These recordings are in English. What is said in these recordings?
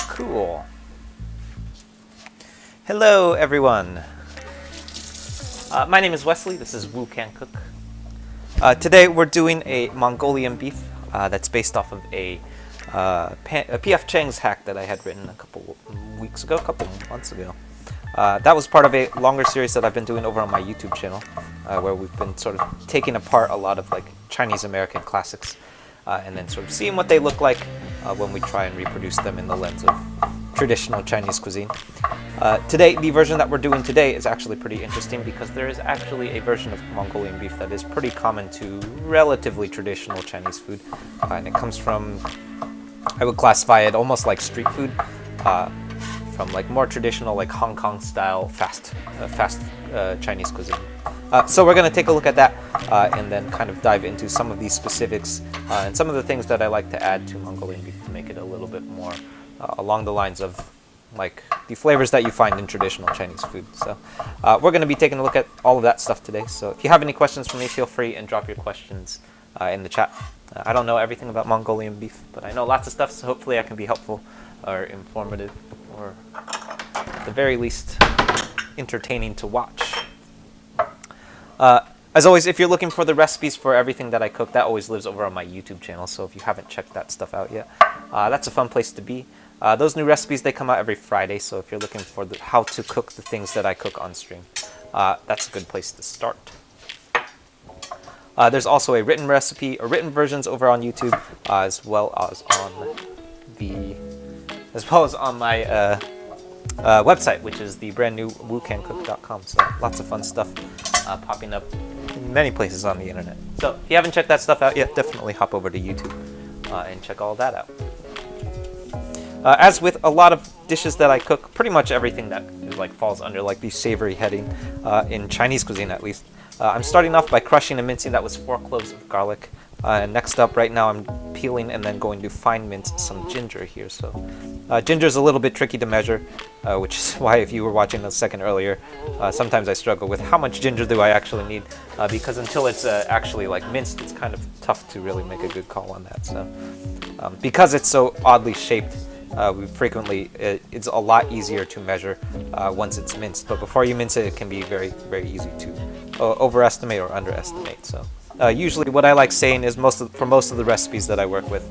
Cool. Hello, everyone. My name is Wesley. This is Woo Can Cook. Today we're doing a Mongolian beef that's based off of a PF Chang's hack that I had written a couple months ago. That was part of a longer series that I've been doing over on my YouTube channel, where we've been sort of taking apart a lot of like Chinese American classics and then sort of seeing what they look like when we try and reproduce them in the lens of traditional Chinese cuisine. Today, the version that we're doing today is actually pretty interesting because there is actually a version of Mongolian beef that is pretty common to relatively traditional Chinese food, and it comes from, I would classify it almost like street food, from like more traditional like Hong Kong style fast Chinese cuisine. So we're going to take a look at that and then kind of dive into some of these specifics and some of the things that I like to add to Mongolian beef to make it a little bit more along the lines of like the flavors that you find in traditional Chinese food. So we're going to be taking a look at all of that stuff today. So if you have any questions for me, feel free and drop your questions in the chat. I don't know everything about Mongolian beef, but I know lots of stuff, so hopefully I can be helpful or informative, or at the very least entertaining to watch. As always, if you're looking for the recipes for everything that I cook, that always lives over on my YouTube channel, so if you haven't checked that stuff out yet, that's a fun place to be. Those new recipes, they come out every Friday, so if you're looking for how to cook the things that I cook on stream, that's a good place to start. There's also a written recipe, or written versions over on YouTube, as well as on my website, which is the brand new woocancook.com. So lots of fun stuff popping up in many places on the internet. So if you haven't checked that stuff out yet, definitely hop over to YouTube and check all that out. As with a lot of dishes that I cook, pretty much everything that is like falls under like the savory heading in Chinese cuisine at least. I'm starting off by crushing and mincing. That was 4 cloves of garlic. And next up, right now, I'm peeling and then going to fine mince some ginger here. So ginger is a little bit tricky to measure, which is why if you were watching a second earlier, sometimes I struggle with how much ginger do I actually need, because until it's actually like minced, it's kind of tough to really make a good call on that. So because it's so oddly shaped, it's a lot easier to measure once it's minced. But before you mince it, it can be very, very easy to overestimate or underestimate. So usually what I like saying is for most of the recipes that I work with,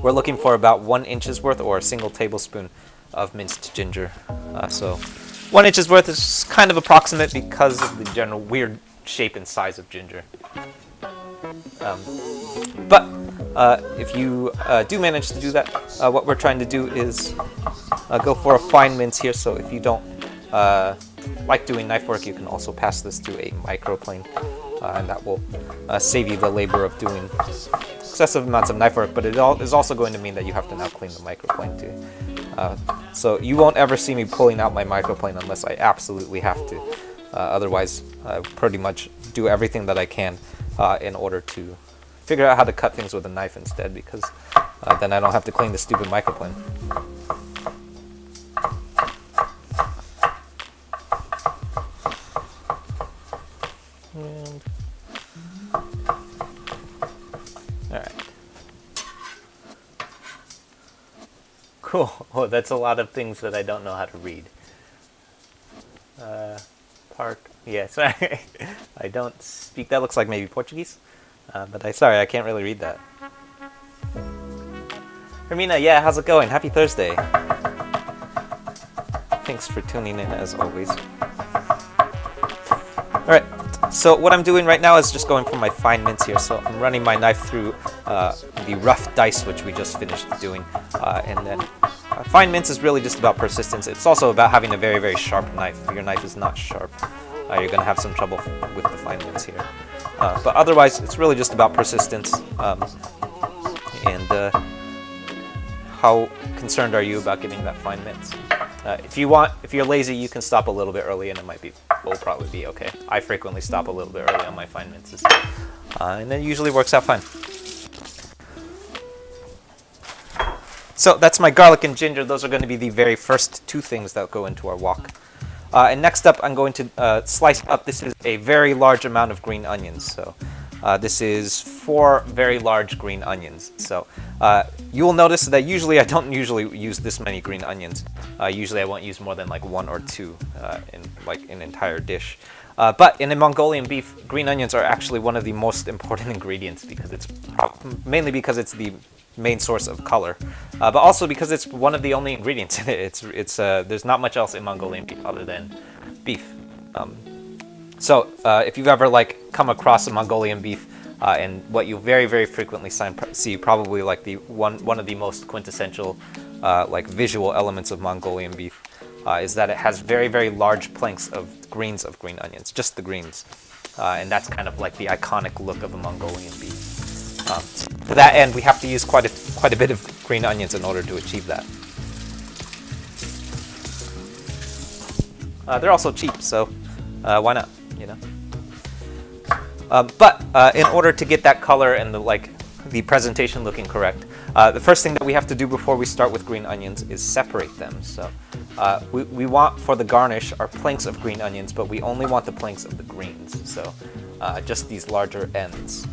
we're looking for about 1 inch's worth or a single tablespoon of minced ginger. So 1 inch's worth is kind of approximate because of the general weird shape and size of ginger. But if you do manage to do that, what we're trying to do is go for a fine mince here. So if you don't like doing knife work, you can also pass this through a microplane, and that will save you the labor of doing excessive amounts of knife work, but it is also going to mean that you have to now clean the microplane too. So you won't ever see me pulling out my microplane unless I absolutely have to. Otherwise, I pretty much do everything that I can in order to figure out how to cut things with a knife instead, because then I don't have to clean the stupid microplane. And all right. Cool. Oh, that's a lot of things that I don't know how to read. Yes, I don't speak. That looks like maybe Portuguese, but sorry, I can't really read that. Hermina, yeah, how's it going? Happy Thursday. Thanks for tuning in as always. All right, so what I'm doing right now is just going for my fine mince here. So I'm running my knife through the rough dice, which we just finished doing, and then fine mince is really just about persistence. It's also about having a very, very sharp knife. If your knife is not sharp, you're going to have some trouble with the fine mince here. But otherwise, it's really just about persistence. And how concerned are you about getting that fine mince? If you're lazy, you can stop a little bit early, and will probably be okay. I frequently stop a little bit early on my fine minces, and it usually works out fine. So that's my garlic and ginger. Those are going to be the very first two things that go into our wok. And next up, I'm going to slice up. This is a very large amount of green onions. So this is 4 very large green onions. So you will notice that usually I don't usually use this many green onions. Usually I won't use more than like 1 or 2 in like an entire dish. But in a Mongolian beef, green onions are actually one of the most important ingredients, because it's mainly because it's the main source of color, but also because it's one of the only ingredients in it. There's not much else in Mongolian beef other than beef. So if you've ever come across a Mongolian beef, and what you very, very frequently see, probably like one of the most quintessential visual elements of Mongolian beef, is that it has very, very large planks of greens of green onions, just the greens, and that's kind of like the iconic look of a Mongolian beef. To that end, we have to use quite a bit of green onions in order to achieve that. They're also cheap, so why not? You know. But in order to get that color and the presentation looking correct, the first thing that we have to do before we start with green onions is separate them. So we want, for the garnish, our planks of green onions, but we only want the planks of the greens. So just these larger ends.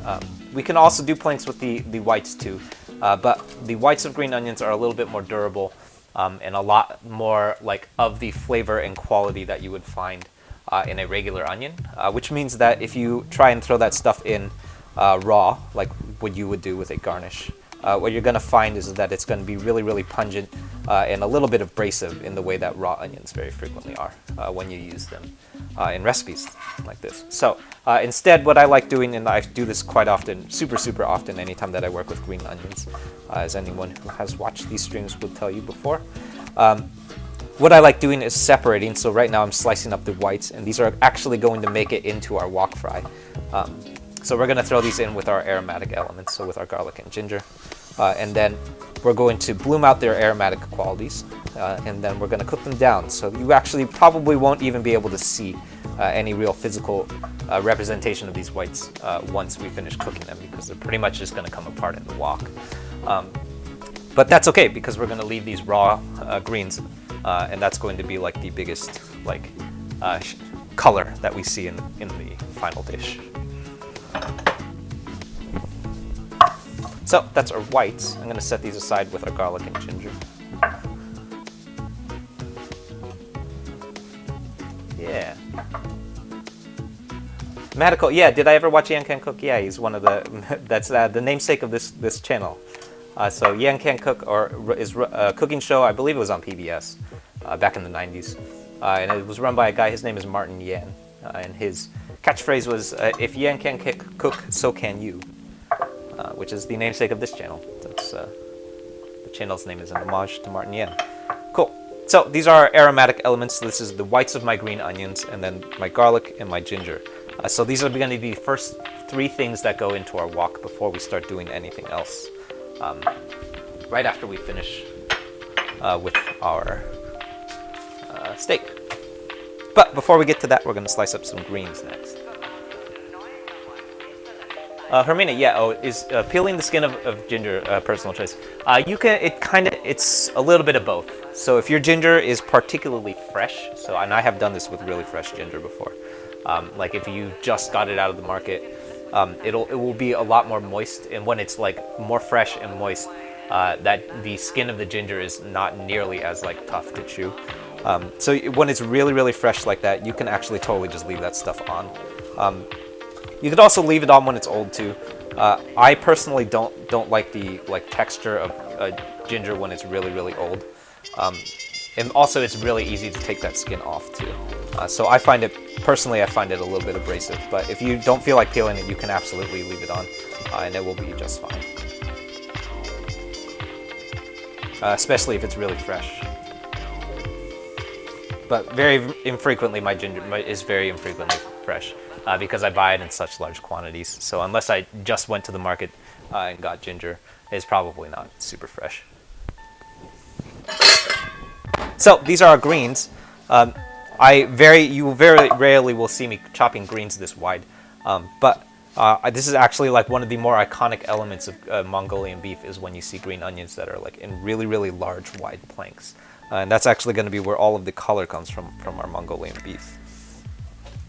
We can also do planks with the whites too, but the whites of green onions are a little bit more durable, and a lot more of the flavor and quality that you would find in a regular onion, which means that if you try and throw that stuff in raw, like what you would do with a garnish, what you're going to find is that it's going to be really, really pungent and a little bit abrasive in the way that raw onions very frequently are when you use them in recipes like this. So instead, what I like doing, and I do this quite often, super, super often, anytime that I work with green onions, as anyone who has watched these streams would tell you before, what I like doing is separating. So right now I'm slicing up the whites, and these are actually going to make it into our wok fry. So we're going to throw these in with our aromatic elements, so with our garlic and ginger. And then we're going to bloom out their aromatic qualities, and then we're going to cook them down. So you actually probably won't even be able to see any real physical representation of these whites once we finish cooking them, because they're pretty much just going to come apart in the wok. But that's okay, because we're going to leave these raw greens, and that's going to be the biggest color that we see in the final dish. So that's our whites. I'm going to set these aside with our garlic and ginger. Yeah. Medical. Yeah, did I ever watch Yan Can Cook? Yeah, he's one of the, that's the namesake of this channel. So Yan Can Cook is a cooking show, I believe it was on PBS back in the 90s. And it was run by a guy, his name is Martin Yan. And his catchphrase was, if Yan can cook, so can you. Which is the namesake of this channel. That's, the channel's name is an homage to Martin Yan. Cool. So these are our aromatic elements. This is the whites of my green onions, and then my garlic and my ginger. So these are going to be the first 3 things that go into our wok before we start doing anything else. Right after we finish with our steak. But before we get to that, we're going to slice up some greens next. Hermina, yeah. Oh, is peeling the skin of ginger personal choice? You can. It's a little bit of both. So if your ginger is particularly fresh, and I have done this with really fresh ginger before. Like if you just got it out of the market, it will be a lot more moist. And when it's like more fresh and moist, that the skin of the ginger is not nearly as like tough to chew. So when it's really, really fresh like that, you can actually totally just leave that stuff on. You could also leave it on when it's old too. I personally don't like the texture of ginger when it's really, really old. And also it's really easy to take that skin off too. So I find it a little bit abrasive. But if you don't feel like peeling it, you can absolutely leave it on, and it will be just fine. Especially if it's really fresh. But very infrequently, my ginger is very infrequently fresh because I buy it in such large quantities. So unless I just went to the market and got ginger, it's probably not super fresh. So these are our greens. You very rarely will see me chopping greens this wide, but this is actually like one of the more iconic elements of Mongolian beef is when you see green onions that are like in really, really large, wide planks. And that's actually going to be where all of the color comes from our Mongolian beef.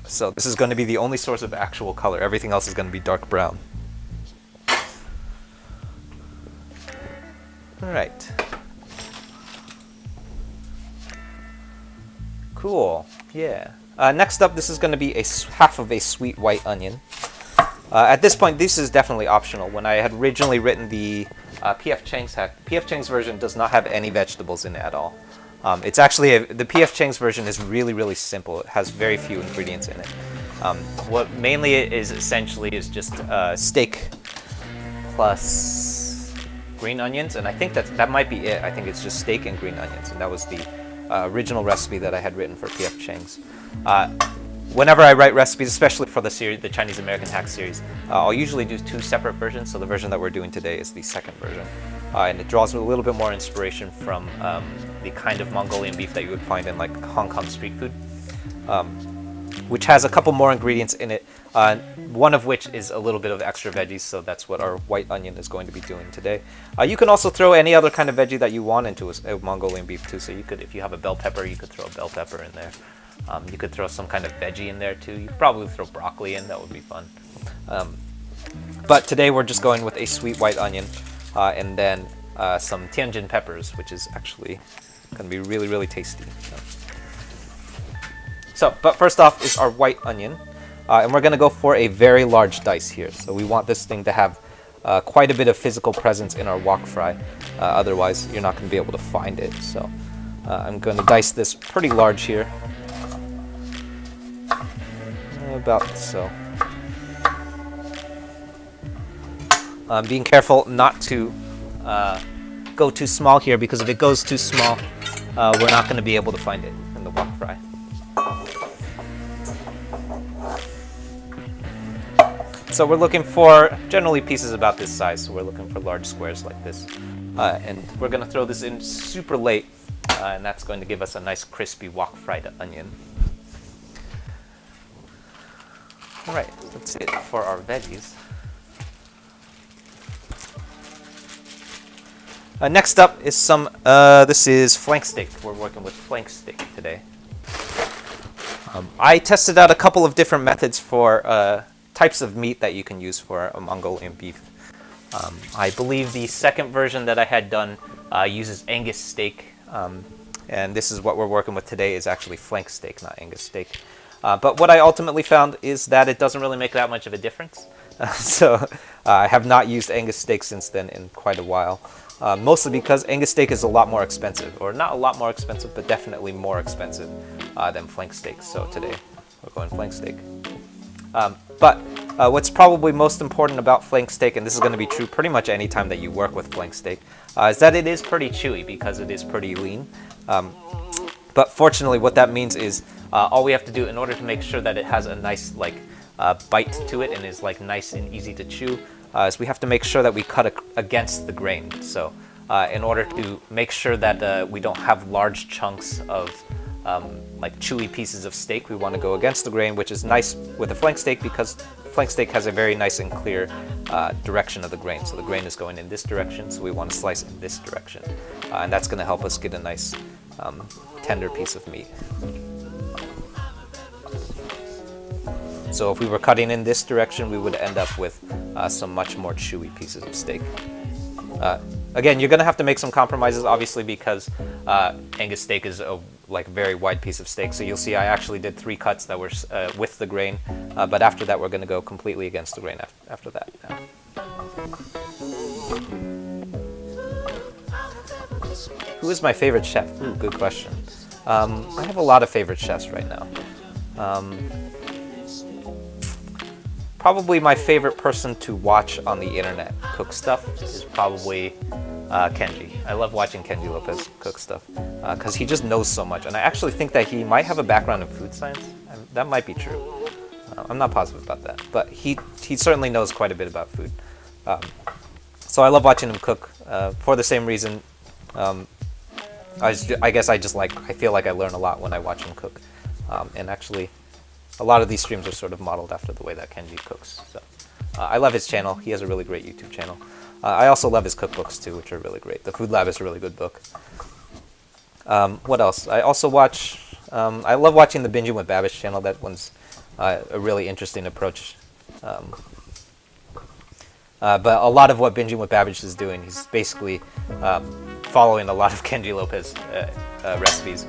So this is going to be the only source of actual color. Everything else is going to be dark brown. All right. Cool. Yeah. Next up, this is going to be half of a sweet white onion. At this point, this is definitely optional. When I had originally written the PF Chang's hack, PF Chang's version does not have any vegetables in it at all. It's actually the PF Chang's version is really, really simple. It has very few ingredients in it. What mainly it is essentially is just steak plus green onions, and I think that might be it. I think it's just steak and green onions, and that was the original recipe that I had written for PF Chang's. Whenever I write recipes, especially for the series, the Chinese American Hack series, I'll usually do two separate versions. So the version that we're doing today is the second version, and it draws a little bit more inspiration from the kind of Mongolian beef that you would find in like Hong Kong street food, which has a couple more ingredients in it. One of which is a little bit of extra veggies, so that's what our white onion is going to be doing today. You can also throw any other kind of veggie that you want into a Mongolian beef too. So you could, if you have a bell pepper, you could throw a bell pepper in there. You could throw some kind of veggie in there too. You could probably throw broccoli in, that would be fun. But today we're just going with a sweet white onion and then some Tianjin peppers, which is actually going to be really, really tasty. But first off is our white onion. And we're going to go for a very large dice here. So we want this thing to have quite a bit of physical presence in our wok fry. Otherwise, you're not going to be able to find it. So I'm going to dice this pretty large here. About so. Being careful not to go too small here, because if it goes too small, we're not going to be able to find it in the wok fry. So we're looking for generally pieces about this size, so we're looking for large squares like this. And we're going to throw this in super late, and that's going to give us a nice crispy wok fried onion. All right, that's it for our veggies. Next up is some, this is flank steak. We're working with flank steak today. I tested out a couple of different methods for types of meat that you can use for a Mongolian beef. I believe the second version that I had done uses Angus steak, and this is what we're working with today is actually flank steak, not Angus steak. But what I ultimately found is that it doesn't really make that much of a difference. So I have not used Angus steak since then in quite a while. Mostly because Angus steak is a lot more expensive, or not a lot more expensive, but definitely more expensive than flank steak. So today we're going flank steak. But what's probably most important about flank steak, and this is going to be true pretty much any time that you work with flank steak, is that it is pretty chewy because it is pretty lean. But fortunately, what that means is all we have to do in order to make sure that it has a nice bite to it and is nice and easy to chew is we have to make sure that we cut against the grain. So in order to make sure that we don't have large chunks of like chewy pieces of steak. We want to go against the grain, which is nice with a flank steak because flank steak has a very nice and clear direction of the grain. So the grain is going in this direction, so we want to slice in this direction. And that's going to help us get a nice tender piece of meat. So if we were cutting in this direction, we would end up with some much more chewy pieces of steak. Again, you're going to have to make some compromises, obviously, because Angus steak is a very wide piece of steak. So you'll see I actually did 3 cuts that were with the grain, but after that we're going to go completely against the grain after that. Who is my favorite chef? Ooh, good question. I have a lot of favorite chefs right now. Probably my favorite person to watch on the internet cook stuff is probably Kenji. I love watching Kenji Lopez cook stuff because he just knows so much. And I actually think that he might have a background in food science. That might be true. I'm not positive about that. But he certainly knows quite a bit about food. So I love watching him cook for the same reason. I guess I feel like I learn a lot when I watch him cook. And actually, a lot of these streams are sort of modeled after the way that Kenji cooks. So I love his channel. He has a really great YouTube channel. I also love his cookbooks too, which are really great. The Food Lab is a really good book. What else? I also watch, I love watching the Binging with Babish channel. That one's a really interesting approach. But a lot of what Binging with Babish is doing, he's basically following a lot of Kenji Lopez recipes.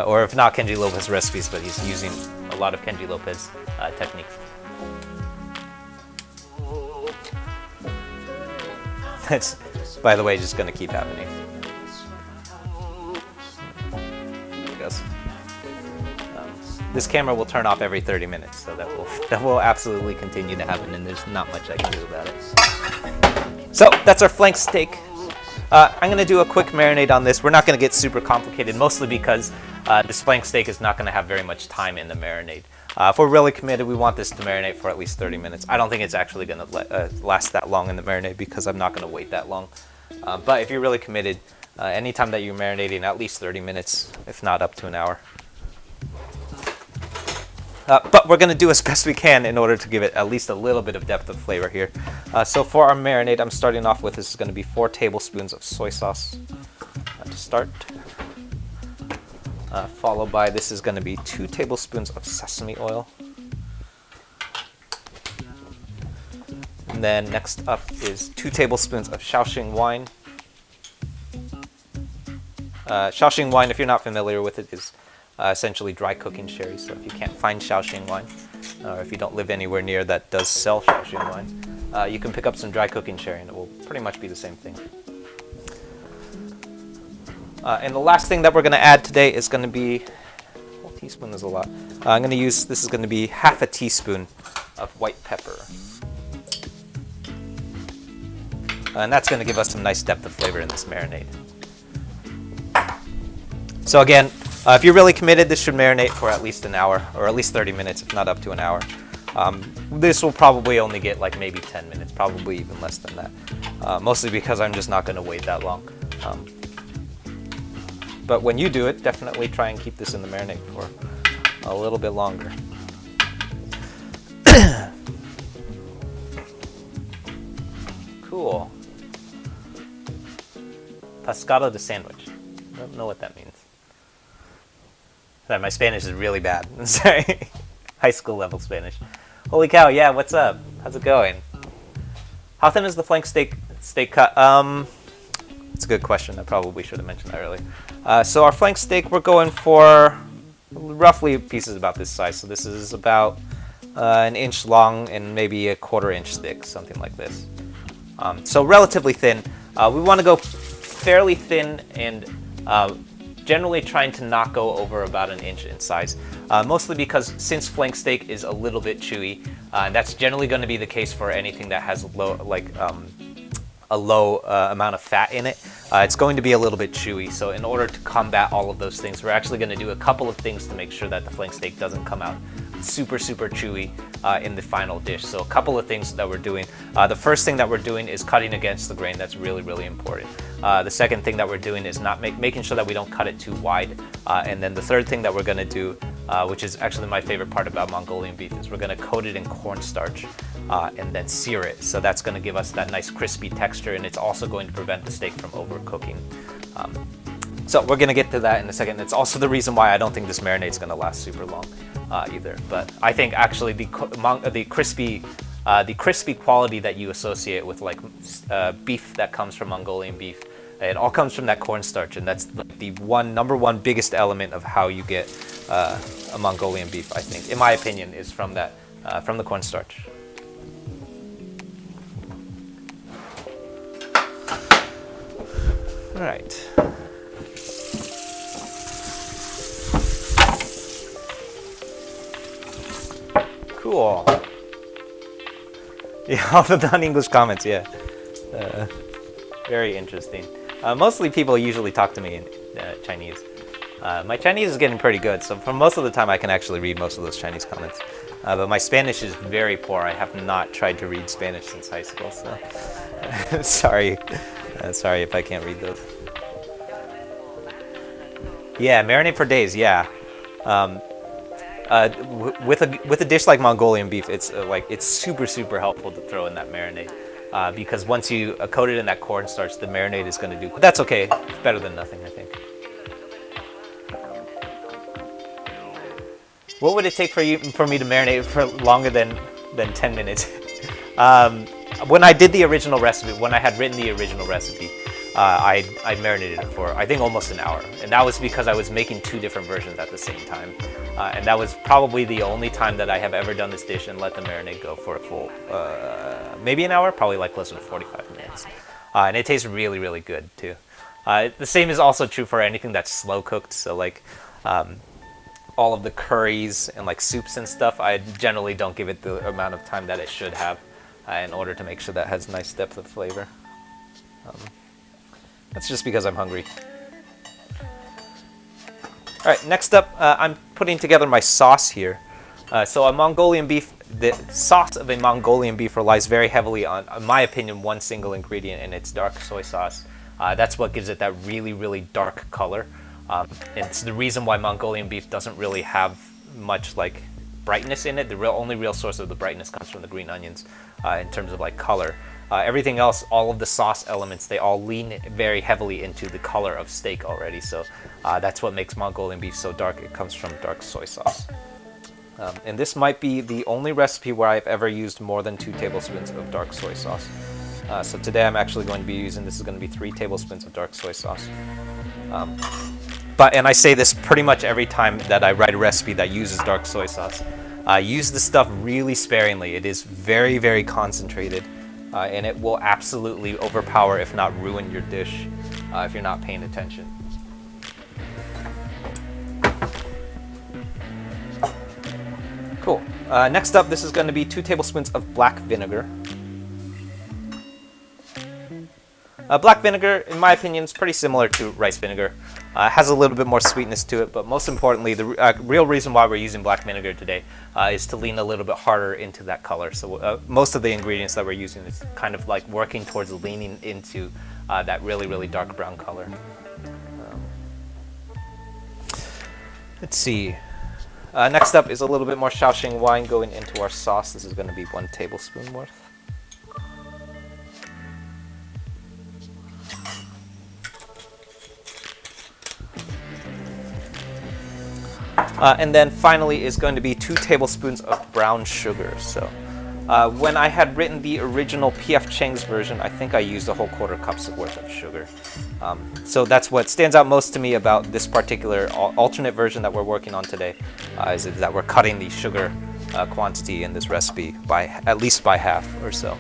Or if not Kenji Lopez recipes, but he's using a lot of Kenji Lopez techniques. That's, by the way, just going to keep happening. I guess. This camera will turn off every 30 minutes, so that will absolutely continue to happen, and there's not much I can do about it. So that's our flank steak. I'm going to do a quick marinade on this. We're not going to get super complicated, mostly because this flank steak is not going to have very much time in the marinade. If we're really committed, we want this to marinate for at least 30 minutes. I don't think it's actually going to last that long in the marinade because I'm not going to wait that long. But if you're really committed, anytime that you're marinating, at least 30 minutes, if not up to an hour. But we're going to do as best we can in order to give it at least a little bit of depth of flavor here. So for our marinade, I'm starting off with, this is going to be 4 tablespoons of soy sauce to start. Followed by, this is going to be 2 tablespoons of sesame oil. And then next up is 2 tablespoons of Shaoxing wine. Shaoxing wine, if you're not familiar with it, is essentially dry cooking sherry. So if you can't find Shaoxing wine, or if you don't live anywhere near that does sell Shaoxing wine, you can pick up some dry cooking sherry and it will pretty much be the same thing. And the last thing that we're going to add today is going to be, a whole teaspoon is a lot. I'm going to use, this is going to be half a teaspoon of white pepper. And that's going to give us some nice depth of flavor in this marinade. So again, if you're really committed, this should marinate for at least an hour, or at least 30 minutes, if not up to an hour. This will probably only get like maybe 10 minutes, probably even less than that. Mostly because I'm just not going to wait that long. But when you do it, definitely try and keep this in the marinade for a little bit longer. Cool. Pescado de sandwich. I don't know what that means. My Spanish is really bad. Sorry. High school level Spanish. Holy cow, yeah, what's up? How's it going? How thin is the flank steak cut? It's a good question. I probably should have mentioned that earlier. So our flank steak, we're going for roughly pieces about this size. So this is about an inch long and maybe a 1/4 inch thick, something like this. So relatively thin. We want to go fairly thin and generally trying to not go over about an inch in size. Mostly because since flank steak is a little bit chewy, that's generally going to be the case for anything that has a low amount of fat in it. It's going to be a little bit chewy, so in order to combat all of those things, we're actually going to do a couple of things to make sure that the flank steak doesn't come out super chewy in the final dish. So a couple of things that we're doing. The first thing that we're doing is cutting against the grain. That's really important. The second thing that we're doing is not making sure that we don't cut it too wide. And then the third thing that we're going to do, which is actually my favorite part about Mongolian beef, is we're going to coat it in cornstarch and then sear it. So that's going to give us that nice crispy texture, and it's also going to prevent the steak from overcooking. So we're gonna get to that in a second. It's also the reason why I don't think this marinade is gonna last super long either. But I think actually the crispy quality that you associate with like beef that comes from Mongolian beef, it all comes from that cornstarch, and that's the number one biggest element of how you get a Mongolian beef. I think, in my opinion, is from that from the cornstarch. All right. Cool. Yeah, all the non-English comments, yeah. Very interesting. Mostly people usually talk to me in Chinese. My Chinese is getting pretty good, so for most of the time I can actually read most of those Chinese comments. But my Spanish is very poor. I have not tried to read Spanish since high school, so sorry. Sorry if I can't read those. Yeah, marinate for days, yeah. With a dish like Mongolian beef, it's it's super helpful to throw in that marinade because once you coat it in that cornstarch, the marinade is going to do. But that's okay. It's better than nothing, I think. What would it take for me to marinate for longer than 10 minutes? When I did the original recipe, when I had written the original recipe, I marinated it for, I think, almost an hour. And that was because I was making two different versions at the same time. And that was probably the only time that I have ever done this dish and let the marinade go for a full, maybe an hour, probably like closer to 45 minutes. And it tastes really good, too. The same is also true for anything that's slow cooked. So like all of the curries and like soups and stuff, I generally don't give it the amount of time that it should have in order to make sure that it has nice depth of flavor. That's just because I'm hungry. All right, next up, I'm putting together my sauce here. So a Mongolian beef, the sauce of a Mongolian beef relies very heavily on, in my opinion, one single ingredient, and it's dark soy sauce. That's what gives it that really dark color. And it's the reason why Mongolian beef doesn't really have much like brightness in it. The only real source of the brightness comes from the green onions in terms of like color. Everything else, all of the sauce elements, they all lean very heavily into the color of steak already. So that's what makes Mongolian beef so dark. It comes from dark soy sauce. And this might be the only recipe where I've ever used more than 2 tablespoons of dark soy sauce. So today I'm actually going to be using, this is going to be 3 tablespoons of dark soy sauce. And I say this pretty much every time that I write a recipe that uses dark soy sauce. Use the stuff really sparingly. It is very concentrated. And it will absolutely overpower, if not ruin, your dish if you're not paying attention. Cool. Next up, this is going to be 2 tablespoons of black vinegar. Black vinegar, in my opinion, is pretty similar to rice vinegar. Has a little bit more sweetness to it, but most importantly, the real reason why we're using black vinegar today is to lean a little bit harder into that color. So most of the ingredients that we're using is kind of like working towards leaning into that really dark brown color. Let's see. Next up is a little bit more Shaoxing wine going into our sauce. This is going to be 1 tablespoon worth. And then finally is going to be 2 tablespoons of brown sugar. So when I had written the original PF Chang's version, I think I used a whole 1/4 cups worth of sugar. So that's what stands out most to me about this particular alternate version that we're working on today, is that we're cutting the sugar quantity in this recipe by at least by half or so.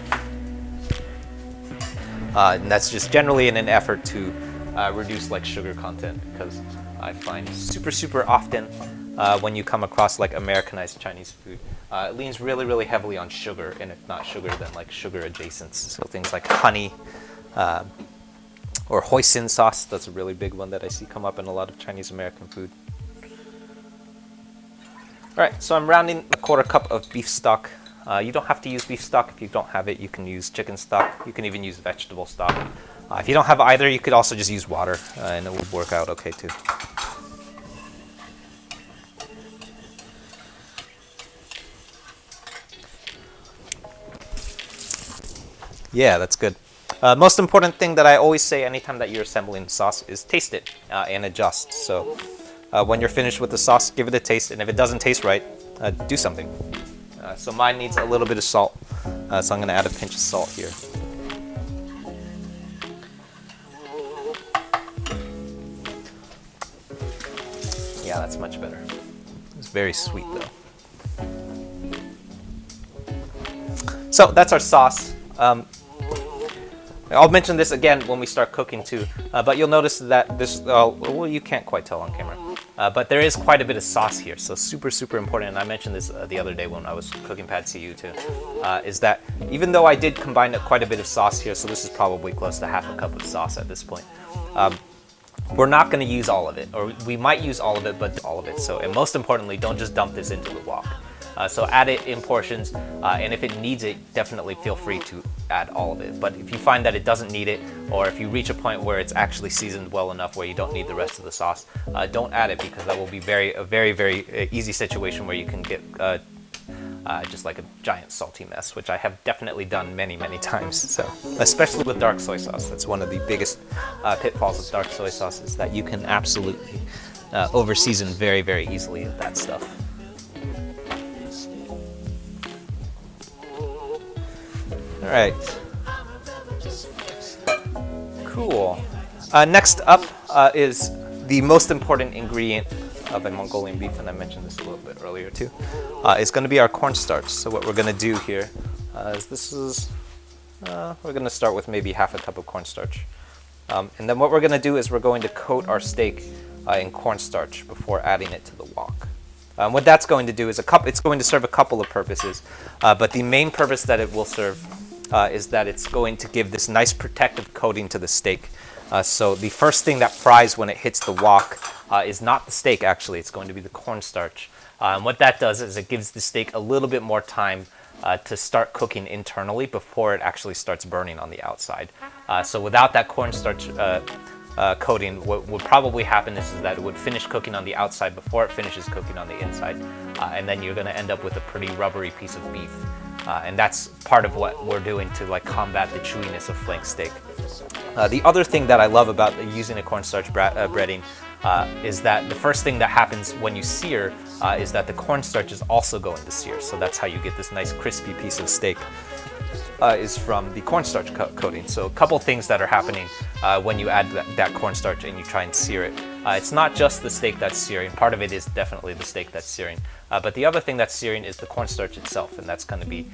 And that's just generally in an effort to reduce like sugar content, because I find super often when you come across like Americanized Chinese food, it leans really heavily on sugar, and if not sugar, then like sugar adjacents. So things like honey or hoisin sauce. That's a really big one that I see come up in a lot of Chinese American food. right, so I'm rounding a 1/4 cup of beef stock. You don't have to use beef stock. If you don't have it, you can use chicken stock. You can even use vegetable stock. If you don't have either, you could also just use water, and it would work out okay too. Yeah, that's good. Most important thing that I always say anytime that you're assembling the sauce is taste it and adjust. So when you're finished with the sauce, give it a taste, and if it doesn't taste right, do something. So mine needs a little bit of salt, so I'm going to add a pinch of salt here. Yeah, that's much better. It's very sweet though. So that's our sauce. I'll mention this again when we start cooking too, but you'll notice that this, well, you can't quite tell on camera, but there is quite a bit of sauce here, so super, super important, and I mentioned this the other day when I was cooking pad see ew too, is that even though I did combine quite a bit of sauce here, so this is probably close to 1/2 cup of sauce at this point, we're not going to use all of it, or we might use all of it, but all of it. So, and most importantly, don't just dump this into the wok. So add it in portions, and if it needs it, definitely feel free to add all of it. But if you find that it doesn't need it, or if you reach a point where it's actually seasoned well enough where you don't need the rest of the sauce, don't add it, because that will be a very easy situation where you can get just like a giant salty mess, which I have definitely done many times. So, especially with dark soy sauce, that's one of the biggest pitfalls with dark soy sauce, is that you can absolutely over season very easily with that stuff. All right, cool. Next up is the most important ingredient of a Mongolian beef, and I mentioned this a little bit earlier too. It's going to be our cornstarch. So what we're going to do here is we're going to start with maybe 1/2 cup of cornstarch, and then what we're going to do is we're going to coat our steak in cornstarch before adding it to the wok. What that's going to do is it's going to serve a couple of purposes, but the main purpose that it will serve is that it's going to give this nice protective coating to the steak. So the first thing that fries when it hits the wok is not the steak, actually. It's going to be the cornstarch. And what that does is it gives the steak a little bit more time to start cooking internally before it actually starts burning on the outside. So without that cornstarch coating, what would probably happen is that it would finish cooking on the outside before it finishes cooking on the inside. And then you're going to end up with a pretty rubbery piece of beef. And that's part of what we're doing to like combat the chewiness of flank steak. The other thing that I love about using a cornstarch breading is that the first thing that happens when you sear is that the cornstarch is also going to sear. So that's how you get this nice crispy piece of steak, is from the cornstarch coating. So a couple things that are happening when you add that cornstarch and you try and sear it. It's not just the steak that's searing. Part of it is definitely the steak that's searing. But the other thing that's searing is the cornstarch itself, and that's going to be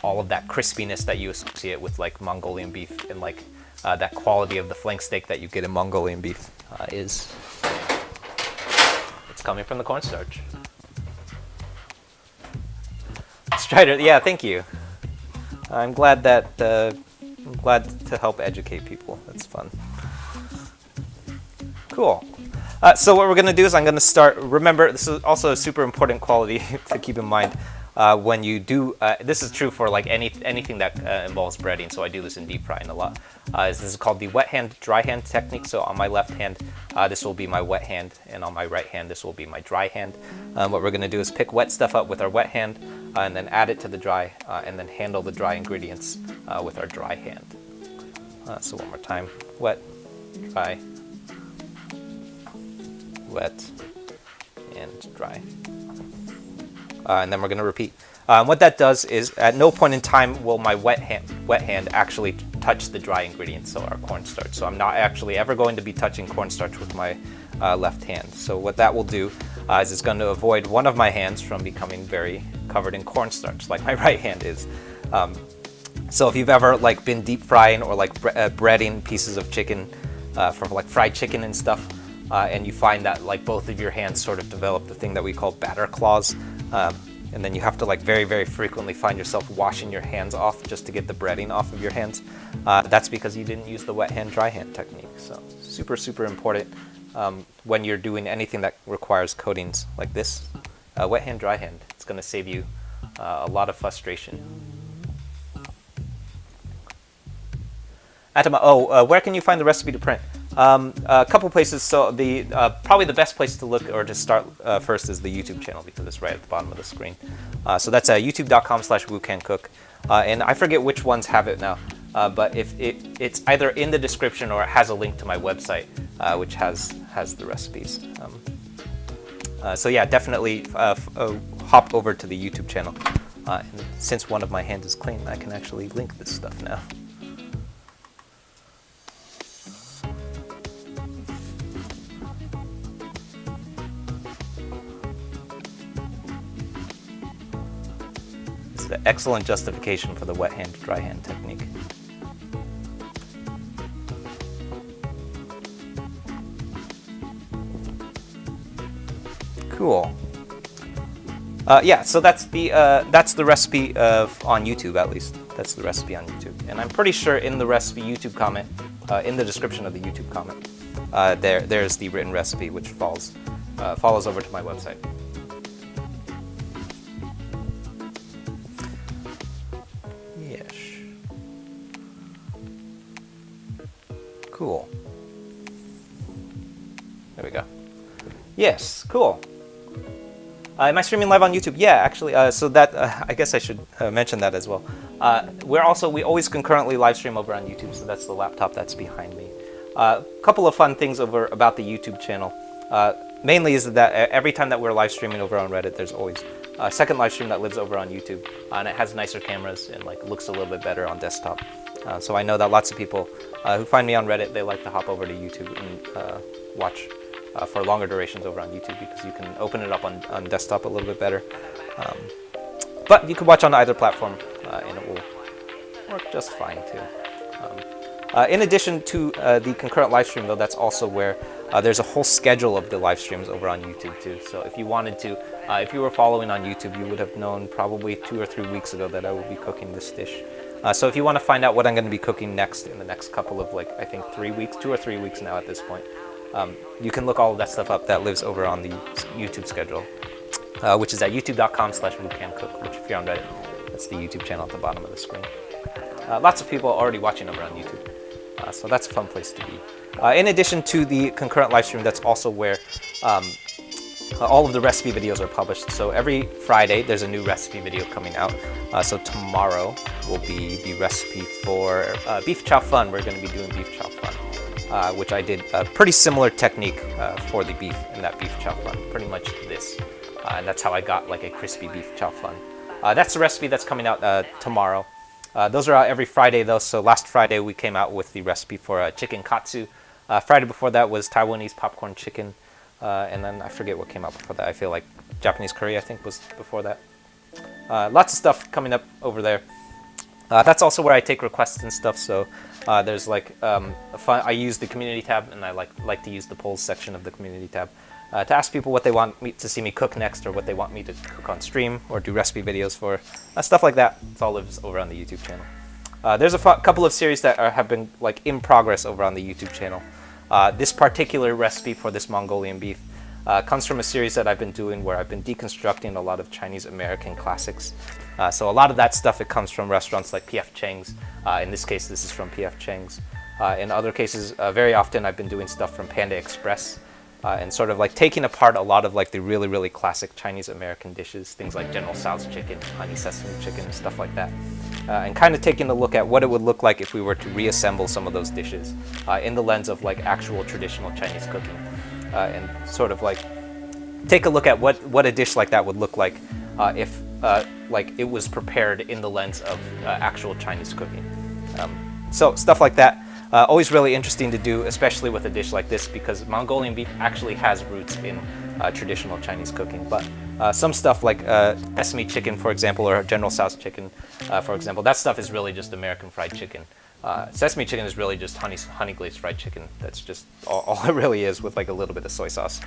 all of that crispiness that you associate with like Mongolian beef, and like that quality of the flank steak that you get in Mongolian beef it's coming from the cornstarch. Strider, yeah, thank you. I'm glad to help educate people. That's fun. Cool. So what we're going to do is I'm going to start. Remember, this is also a super important quality to keep in mind when you do. This is true for like anything that involves breading. So I do this in deep frying a lot. This is called the wet hand, dry hand technique. So on my left hand, this will be my wet hand, and on my right hand, this will be my dry hand. What we're going to do is pick wet stuff up with our wet hand, and then add it to the dry, and then handle the dry ingredients with our dry hand. So one more time: wet, dry, wet, and dry. And then we're going to repeat. What that does is at no point in time will my wet hand actually touch the dry ingredients, so our cornstarch. So I'm not actually ever going to be touching cornstarch with my left hand. So what that will do is it's going to avoid one of my hands from becoming very covered in cornstarch, like my right hand is. So if you've ever like been deep frying or like breading pieces of chicken from like fried chicken and stuff, and you find that like both of your hands sort of develop the thing that we call batter claws, and then you have to like very frequently find yourself washing your hands off just to get the breading off of your hands. That's because you didn't use the wet hand, dry hand technique. So super important when you're doing anything that requires coatings like this. wet hand, dry hand. It's going to save you a lot of frustration. Where can you find the recipe to print? A couple places. So the probably the best place to look or to start first is the YouTube channel, because it's right at the bottom of the screen. So that's youtube.com/woocancook. And I forget which ones have it now, but if it's either in the description or it has a link to my website, which has the recipes. So yeah, definitely hop over to the YouTube channel. And since one of my hands is clean, I can actually link this stuff now. This is an excellent justification for the wet hand, dry hand technique. Cool. Yeah, so that's the recipe on YouTube, at least. That's the recipe on YouTube, and I'm pretty sure in the recipe YouTube comment, in the description of the YouTube comment, there's the written recipe, which follows over to my website. Yes. Cool. There we go. Yes, cool. Am I streaming live on YouTube? Yeah, actually. So that I guess I should mention that as well. We always concurrently live stream over on YouTube. So that's the laptop that's behind me. A couple of fun things about the YouTube channel. Mainly is that every time that we're live streaming over on Reddit, there's always a second live stream that lives over on YouTube, and it has nicer cameras and looks a little bit better on desktop. So I know that lots of people who find me on Reddit, they like to hop over to YouTube and watch for longer durations over on YouTube, because you can open it up on desktop a little bit better. But you can watch on either platform, and it will work just fine too. In addition to the concurrent live stream, though, that's also where there's a whole schedule of the live streams over on YouTube too. So if you wanted to, if you were following on YouTube, you would have known probably 2 or 3 weeks ago that I will be cooking this dish. So if you want to find out what I'm going to be cooking next in the next couple of, I think 3 weeks, 2 or 3 weeks now at this point, you can look all of that stuff up. That lives over on the YouTube schedule, which is at youtube.com/woocancook, which if you're on Reddit, that's the YouTube channel at the bottom of the screen. Lots of people are already watching over on YouTube, so that's a fun place to be. In addition to the concurrent live stream, that's also where all of the recipe videos are published. So every Friday, there's a new recipe video coming out. So tomorrow will be the recipe for beef chow fun. We're going to be doing beef chow fun, which I did a pretty similar technique for the beef in that beef chow fun. Pretty much this. And that's how I got a crispy beef chow fun. That's the recipe that's coming out tomorrow. Those are out every Friday, though. So last Friday, we came out with the recipe for chicken katsu. Friday before that was Taiwanese popcorn chicken. And then I forget what came out before that. I feel like Japanese curry, I think, was before that. Lots of stuff coming up over there. That's also where I take requests and stuff. So there's I use the community tab, and I like to use the polls section of the community tab to ask people what they want me to see me cook next, or what they want me to cook on stream or do recipe videos for, stuff like that. It's all lives over on the YouTube channel. There's a couple of series that have been in progress over on the YouTube channel. This particular recipe for this Mongolian beef comes from a series that I've been doing where I've been deconstructing a lot of Chinese American classics. So a lot of that stuff, it comes from restaurants like PF Chang's. In this case, this is from PF Chang's. In other cases, very often I've been doing stuff from Panda Express, and sort of taking apart a lot of the really, really classic Chinese American dishes, things like General Tso's chicken, honey sesame chicken, stuff like that. And kind of taking a look at what it would look like if we were to reassemble some of those dishes in the lens of actual traditional Chinese cooking, and sort of take a look at what a dish like that would look like if it was prepared in the lens of actual Chinese cooking. So stuff like that, always really interesting to do, especially with a dish like this, because Mongolian beef actually has roots in traditional Chinese cooking. But some stuff like sesame chicken, for example, or General Tso's chicken, for example, that stuff is really just American fried chicken. Sesame chicken is really just honey glazed fried chicken. That's just all it really is, with a little bit of soy sauce.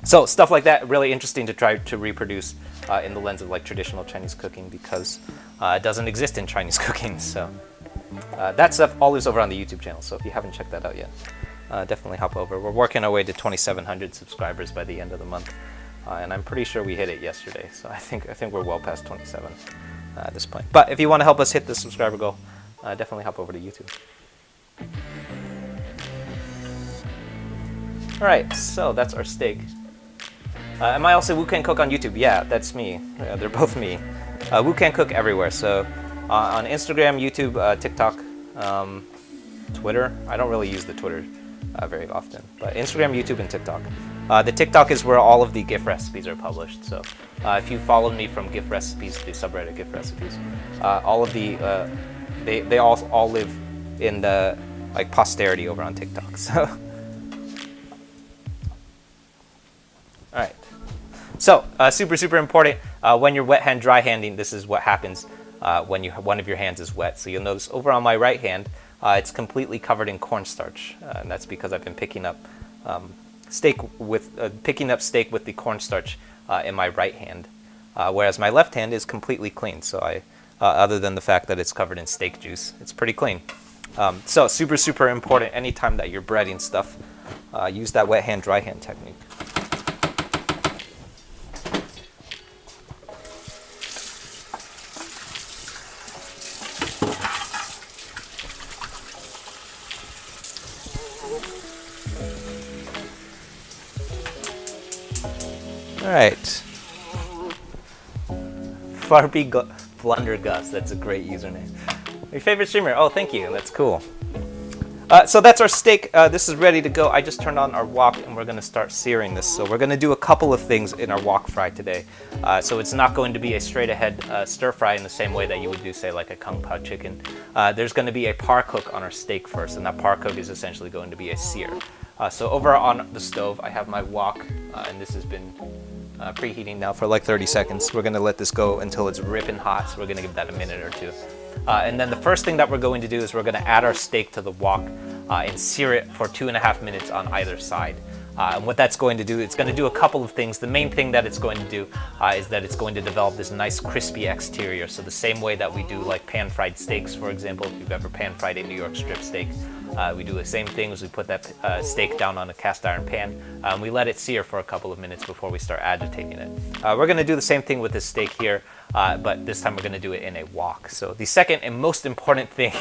So stuff like that, really interesting to try to reproduce in the lens of traditional Chinese cooking, because it doesn't exist in Chinese cooking. So that stuff all is over on the YouTube channel. So if you haven't checked that out yet, definitely hop over. We're working our way to 2,700 subscribers by the end of the month. and I'm pretty sure we hit it yesterday. So I think we're well past 27 at this point. But if you want to help us hit the subscriber goal, definitely hop over to YouTube. All right, so that's our steak. Am I also Wu Can Cook on YouTube? Yeah, that's me. They're both me. Wu Can Cook everywhere. So on Instagram, YouTube, TikTok, Twitter. I don't really use the Twitter very often, but Instagram, YouTube, and TikTok. The TikTok is where all of the gift recipes are published. So if you followed me from gift recipes, the subreddit gift recipes, all of the they all live in the like posterity over on TikTok. So. All right, so super important. When you're wet hand, dry handing, this is what happens when one of your hands is wet. So you'll notice over on my right hand, it's completely covered in cornstarch, and that's because I've been picking up steak with the cornstarch in my right hand, whereas my left hand is completely clean. So other than the fact that it's covered in steak juice, it's pretty clean. So super important. Anytime that you're breading stuff, use that wet hand, dry hand technique. All right. Farby Blundergus, that's a great username. Your favorite streamer? Oh, thank you. That's cool. So that's our steak. This is ready to go. I just turned on our wok, and we're going to start searing this. So we're going to do a couple of things in our wok fry today. So it's not going to be a straight-ahead stir fry in the same way that you would do, say, like a kung pao chicken. There's going to be a par cook on our steak first, and that par cook is essentially going to be a sear. So over on the stove, I have my wok, and this has been preheating now for like 30 seconds. We're going to let this go until it's ripping hot, so we're going to give that a minute or two. And then the first thing that we're going to do is we're going to add our steak to the wok and sear it for 2.5 minutes on either side. And what that's going to do, it's going to do a couple of things. The main thing that it's going to do is that it's going to develop this nice crispy exterior. So the same way that we do like pan-fried steaks, for example, if you've ever pan-fried a New York strip steak, we do the same thing as we put that steak down on a cast iron pan. We let it sear for a couple of minutes before we start agitating it. We're going to do the same thing with this steak here, but this time we're going to do it in a wok. So the second and most important thing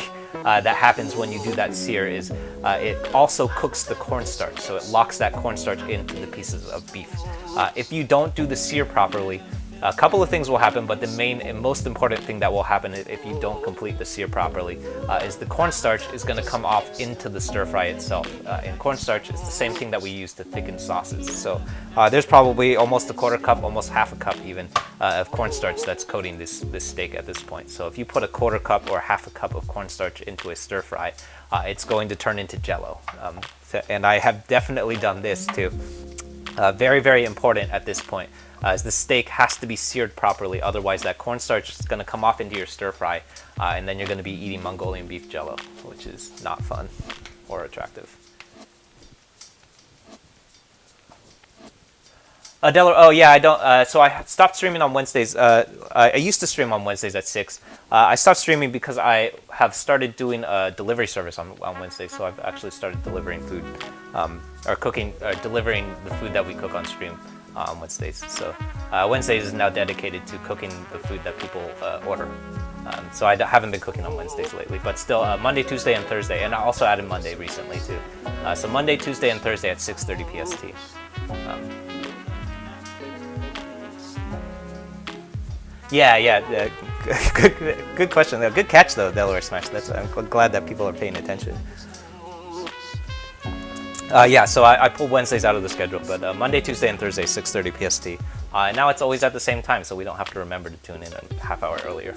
that happens when you do that sear is it also cooks the cornstarch. So it locks that cornstarch into the pieces of beef. If you don't do the sear properly, a couple of things will happen, but the main and most important thing that will happen if you don't complete the sear properly is the cornstarch is going to come off into the stir fry itself. And cornstarch is the same thing that we use to thicken sauces. So there's probably almost a quarter cup, almost half a cup even, of cornstarch that's coating this steak at this point. So if you put a quarter cup or half a cup of cornstarch into a stir fry, it's going to turn into jello. And I have definitely done this too. Very important at this point. As the steak has to be seared properly, otherwise that cornstarch is going to come off into your stir fry, and then you're going to be eating Mongolian beef jello, which is not fun or attractive. Delaware, oh yeah, I don't. So I stopped streaming on Wednesdays. I used to stream on Wednesdays at 6. I stopped streaming because I have started doing a delivery service on Wednesdays. So I've actually started delivering food, delivering the food that we cook on stream on Wednesdays. So Wednesdays is now dedicated to cooking the food that people order. So I haven't been cooking on Wednesdays lately, but still Monday, Tuesday, and Thursday, and I also added Monday recently too. So Monday, Tuesday, and Thursday at 6:30 PST. Yeah. Good question. Good catch though, Delaware Smash. I'm glad that people are paying attention. So I pulled Wednesdays out of the schedule, but Monday, Tuesday, and Thursday, 6:30 PST. Now it's always at the same time, so we don't have to remember to tune in a half hour earlier.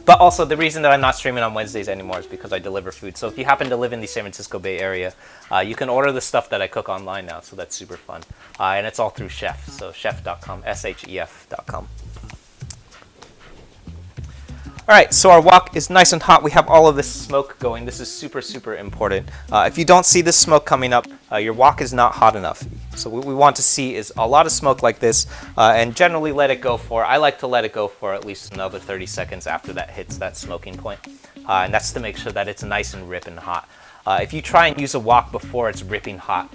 But also, the reason that I'm not streaming on Wednesdays anymore is because I deliver food. So if you happen to live in the San Francisco Bay Area, you can order the stuff that I cook online now, so that's super fun. And it's all through Chef, so chef.com, SHEF.com. All right, so our wok is nice and hot. We have all of this smoke going. This is super important. If you don't see this smoke coming up, your wok is not hot enough. So what we want to see is a lot of smoke like this, and generally I like to let it go for at least another 30 seconds after that hits that smoking point. And that's to make sure that it's nice and ripping hot. If you try and use a wok before it's ripping hot,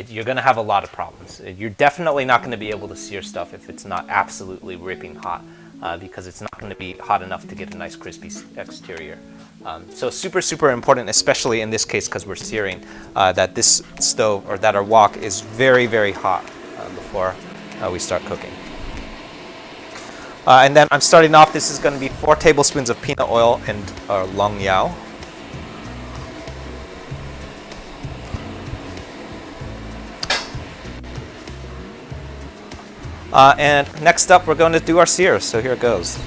you're going to have a lot of problems. You're definitely not going to be able to sear stuff if it's not absolutely ripping hot, because it's not going to be hot enough to get a nice crispy exterior. So super, super important, especially in this case because we're searing, that this stove, or that our wok is very, very hot before we start cooking. And then I'm starting off, this is going to be 4 tablespoons of peanut oil and long yao. And next up, we're going to do our sear, so here it goes.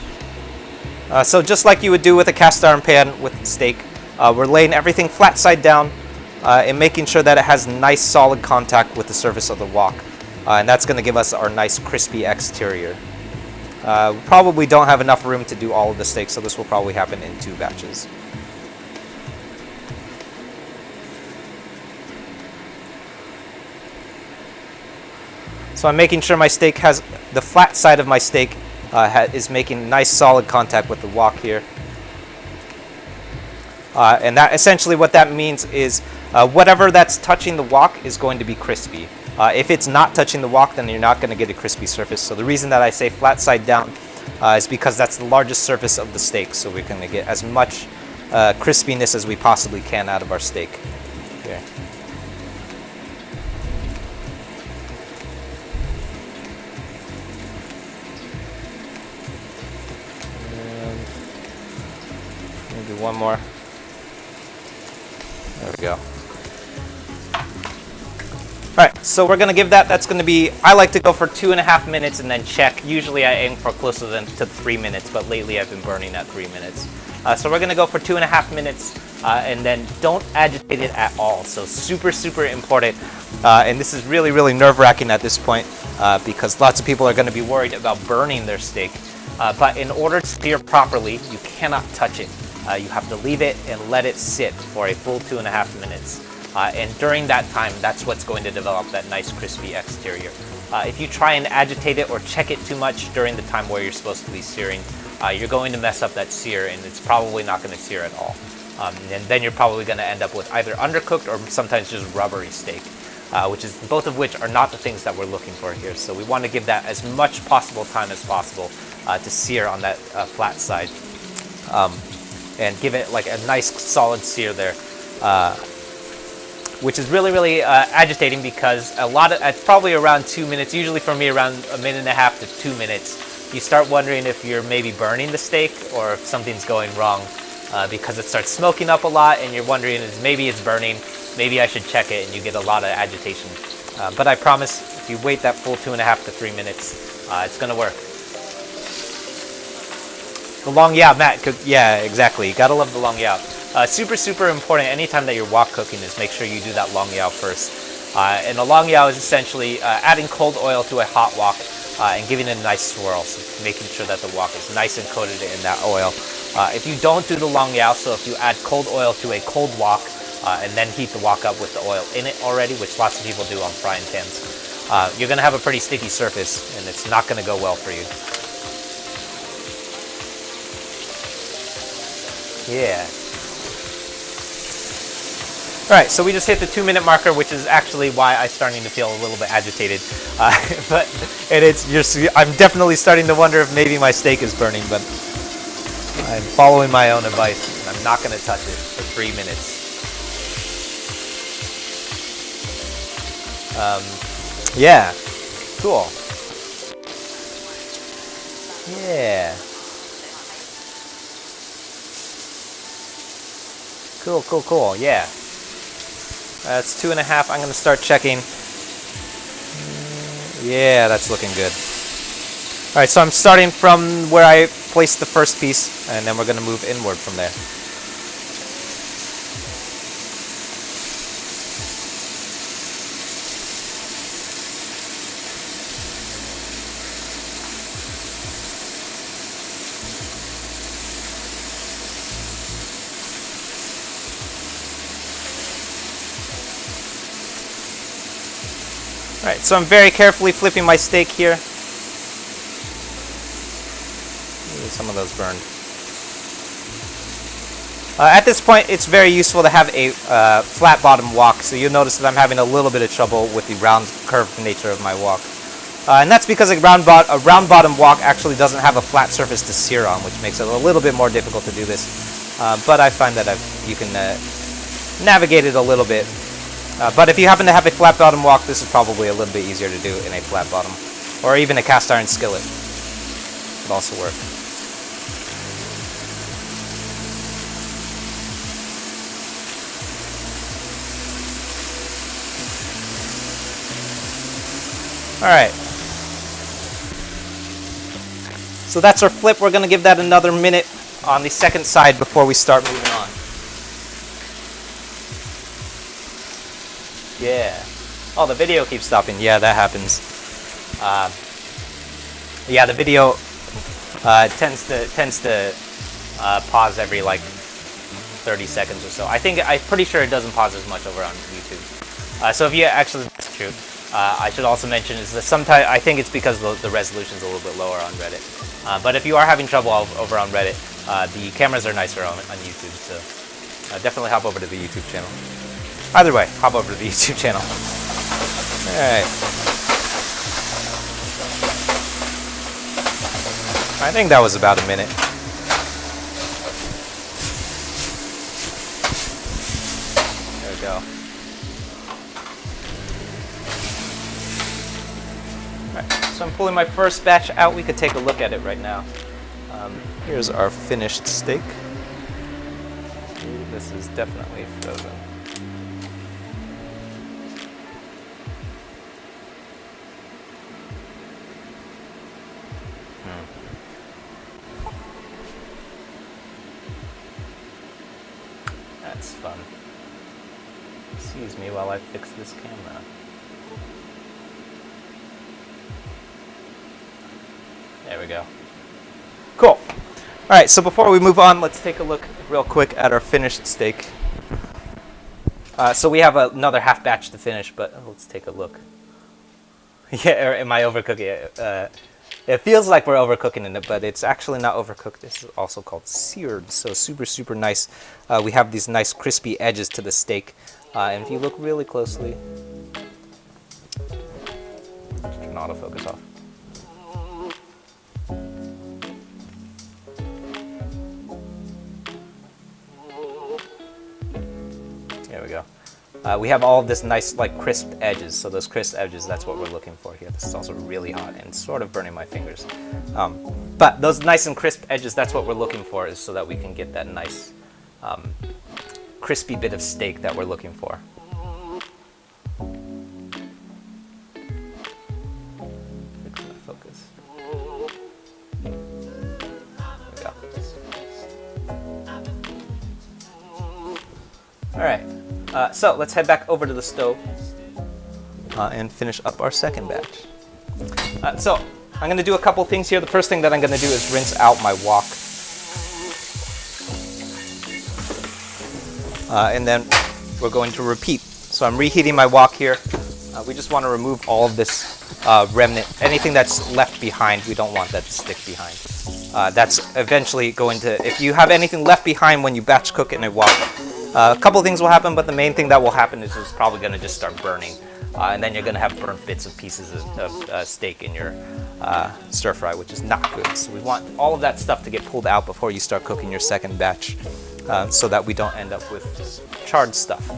So just like you would do with a cast iron pan with steak, we're laying everything flat side down and making sure that it has nice solid contact with the surface of the wok. And that's going to give us our nice crispy exterior. We probably don't have enough room to do all of the steak, so this will probably happen in 2 batches. So I'm making sure my steak has, the flat side of my steak is making nice solid contact with the wok here. And that essentially what that means is whatever that's touching the wok is going to be crispy. If it's not touching the wok, then you're not going to get a crispy surface. So the reason that I say flat side down is because that's the largest surface of the steak. So we're going to get as much crispiness as we possibly can out of our steak. Here. Maybe one more. There we go. Alright, so we're going to give that's going to be, I like to go for 2.5 minutes and then check. Usually I aim for closer to 3 minutes, but lately I've been burning at 3 minutes. So we're going to go for 2.5 minutes and then don't agitate it at all. So super, super important. And this is really, really nerve-wracking at this point because lots of people are going to be worried about burning their steak. But in order to sear properly, you cannot touch it. You have to leave it and let it sit for a full 2.5 minutes. And during that time, that's what's going to develop that nice crispy exterior. If you try and agitate it or check it too much during the time where you're supposed to be searing, you're going to mess up that sear and it's probably not going to sear at all. And then you're probably going to end up with either undercooked or sometimes just rubbery steak, both of which are not the things that we're looking for here. So we want to give that as much possible time as possible to sear on that flat side. And give it like a nice solid sear there. Which is really, really agitating because it's probably around 2 minutes, usually for me around 1.5 minutes to 2 minutes. You start wondering if you're maybe burning the steak or if something's going wrong because it starts smoking up a lot and you're wondering maybe it's burning, maybe I should check it, and you get a lot of agitation. But I promise if you wait that full 2.5 to 3 minutes, it's going to work. The long yao, Matt, yeah, exactly. You gotta love the long yao. Super, super important anytime that you're wok cooking is make sure you do that long yao first. And the long yao is essentially adding cold oil to a hot wok and giving it a nice swirl, so making sure that the wok is nice and coated in that oil. If you don't do the long yao, so if you add cold oil to a cold wok and then heat the wok up with the oil in it already, which lots of people do on frying pans, you're gonna have a pretty sticky surface and it's not gonna go well for you. Yeah. Alright, so we just hit the 2-minute marker, which is actually why I'm starting to feel a little bit agitated. I'm definitely starting to wonder if maybe my steak is burning, but I'm following my own advice, and I'm not going to touch it for 3 minutes. Yeah, cool. Yeah. Cool, cool, cool, yeah. That's 2.5. I'm going to start checking. Yeah, that's looking good. Alright, so I'm starting from where I placed the first piece, and then we're going to move inward from there. Alright, so I'm very carefully flipping my steak here. Some of those burned. At this point, it's very useful to have a flat bottom wok, so you'll notice that I'm having a little bit of trouble with the round curved nature of my wok. And that's because a round bottom wok actually doesn't have a flat surface to sear on, which makes it a little bit more difficult to do this. But I find that you can navigate it a little bit. But if you happen to have a flat bottom wok, this is probably a little bit easier to do in a flat bottom. Or even a cast iron skillet would also work. Alright. So that's our flip. We're going to give that another minute on the second side before we start moving on. Yeah. Oh, the video keeps stopping. Yeah, that happens. Yeah, the video tends to pause every like 30 seconds or so. I'm pretty sure it doesn't pause as much over on YouTube. So if you actually, that's true. I should also mention is that sometimes I think it's because the resolution is a little bit lower on Reddit. But if you are having trouble over on Reddit, the cameras are nicer on YouTube, so definitely hop over to the YouTube channel. Either way, hop over to the YouTube channel. Alright. I think that was about a minute. There we go. So I'm pulling my first batch out. We could take a look at it right now. Here's our finished steak. Ooh, this is definitely frozen. That's fun. Excuse me while I fix this camera. There we go. Cool. All right, so before we move on, let's take a look real quick at our finished steak. So we have another half batch to finish, but let's take a look. Yeah, or am I overcooking it? It feels like we're overcooking it, but it's actually not overcooked. This is also called seared, so super, super nice. We have these nice crispy edges to the steak. And if you look really closely, turn autofocus off. There we go. We have all of this nice, like, crisp edges. So those crisp edges, that's what we're looking for here. This is also really hot and sort of burning my fingers. But those nice and crisp edges, that's what we're looking for, is so that we can get that nice, crispy bit of steak that we're looking for. Fix my focus. There we go. All right. So let's head back over to the stove and finish up our second batch. So I'm going to do a couple things here. The first thing that I'm going to do is rinse out my wok. And then we're going to repeat. So I'm reheating my wok here. We just want to remove all of this remnant. Anything that's left behind, we don't want that to stick behind. That's eventually going to, if you have anything left behind when you batch cook in a wok, a couple things will happen, but the main thing that will happen is it's probably going to just start burning. And then you're going to have burnt bits of pieces of steak in your stir fry, which is not good. So we want all of that stuff to get pulled out before you start cooking your second batch, so that we don't end up with charred stuff.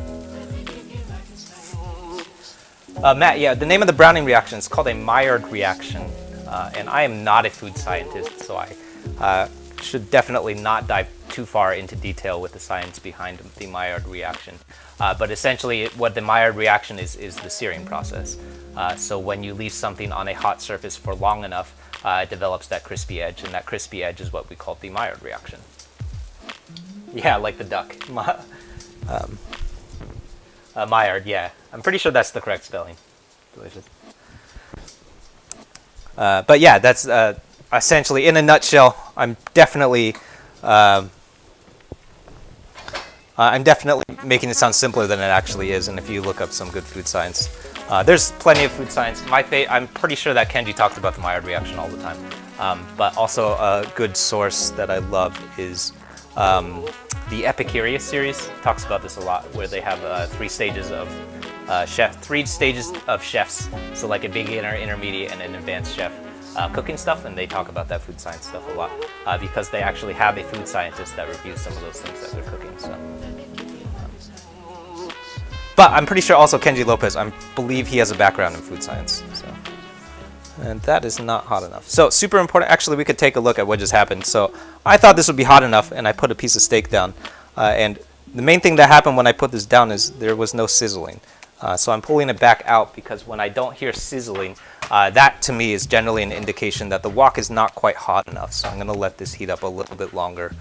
Matt, yeah, the name of the browning reaction is called a Maillard reaction. And I am not a food scientist, so I should definitely not dive too far into detail with the science behind the Maillard reaction. But essentially, what the Maillard reaction is the searing process. So when you leave something on a hot surface for long enough, it develops that crispy edge, and that crispy edge is what we call the Maillard reaction. Yeah, like the duck. Maillard, yeah. I'm pretty sure that's the correct spelling. Delicious. But yeah, that's essentially, in a nutshell, I'm definitely making it sound simpler than it actually is. And if you look up some good food science, there's plenty of food science. I'm pretty sure that Kenji talks about the Maillard reaction all the time. But also a good source that I love is The Epicurious series talks about this a lot, where they have three stages of chefs. So like a beginner, intermediate, and an advanced chef cooking stuff, and they talk about that food science stuff a lot because they actually have a food scientist that reviews some of those things that they're cooking. So. But I'm pretty sure also Kenji Lopez, I believe he has a background in food science. So. And that is not hot enough. So super important. Actually, we could take a look at what just happened. So I thought this would be hot enough, and I put a piece of steak down. And the main thing that happened when I put this down is there was no sizzling. So I'm pulling it back out because when I don't hear sizzling, that to me is generally an indication that the wok is not quite hot enough. So I'm going to let this heat up a little bit longer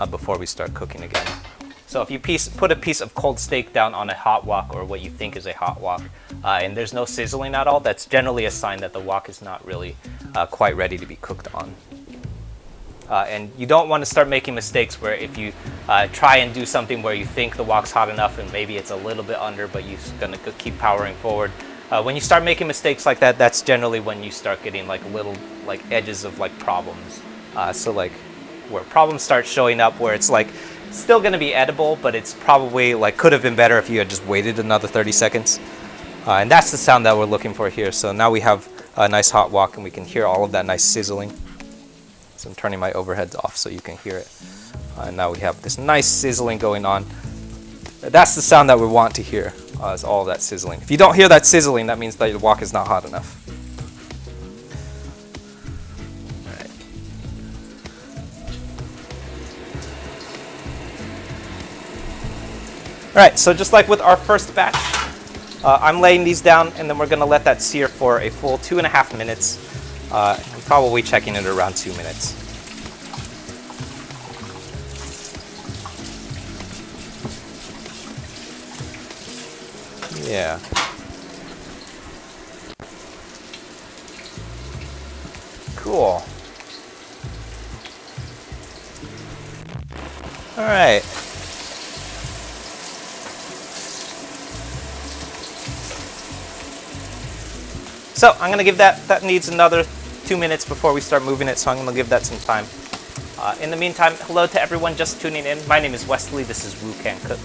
before we start cooking again. So if you put a piece of cold steak down on a hot wok, or what you think is a hot wok, and there's no sizzling at all, that's generally a sign that the wok is not really quite ready to be cooked on. And you don't want to start making mistakes where if you try and do something where you think the wok's hot enough and maybe it's a little bit under, but you're going to keep powering forward. When you start making mistakes like that, that's generally when you start getting like little like edges of like problems. So like where problems start showing up, where it's like still going to be edible, but it's probably like could have been better if you had just waited another 30 seconds. And that's the sound that we're looking for here. So now we have a nice hot wok, and we can hear all of that nice sizzling. So I'm turning my overheads off so you can hear it. And now we have this nice sizzling going on. That's the sound that we want to hear, is all of that sizzling. If you don't hear that sizzling, that means that your wok is not hot enough. All right, so just like with our first batch, I'm laying these down, and then we're going to let that sear for a full 2.5 minutes. I'm probably checking it around 2 minutes. Yeah. Cool. All right. So I'm going to give that needs another 2 minutes before we start moving it, so I'm going to give that some time. In the meantime, hello to everyone just tuning in. My name is Wesley. This is Wu Can Cook.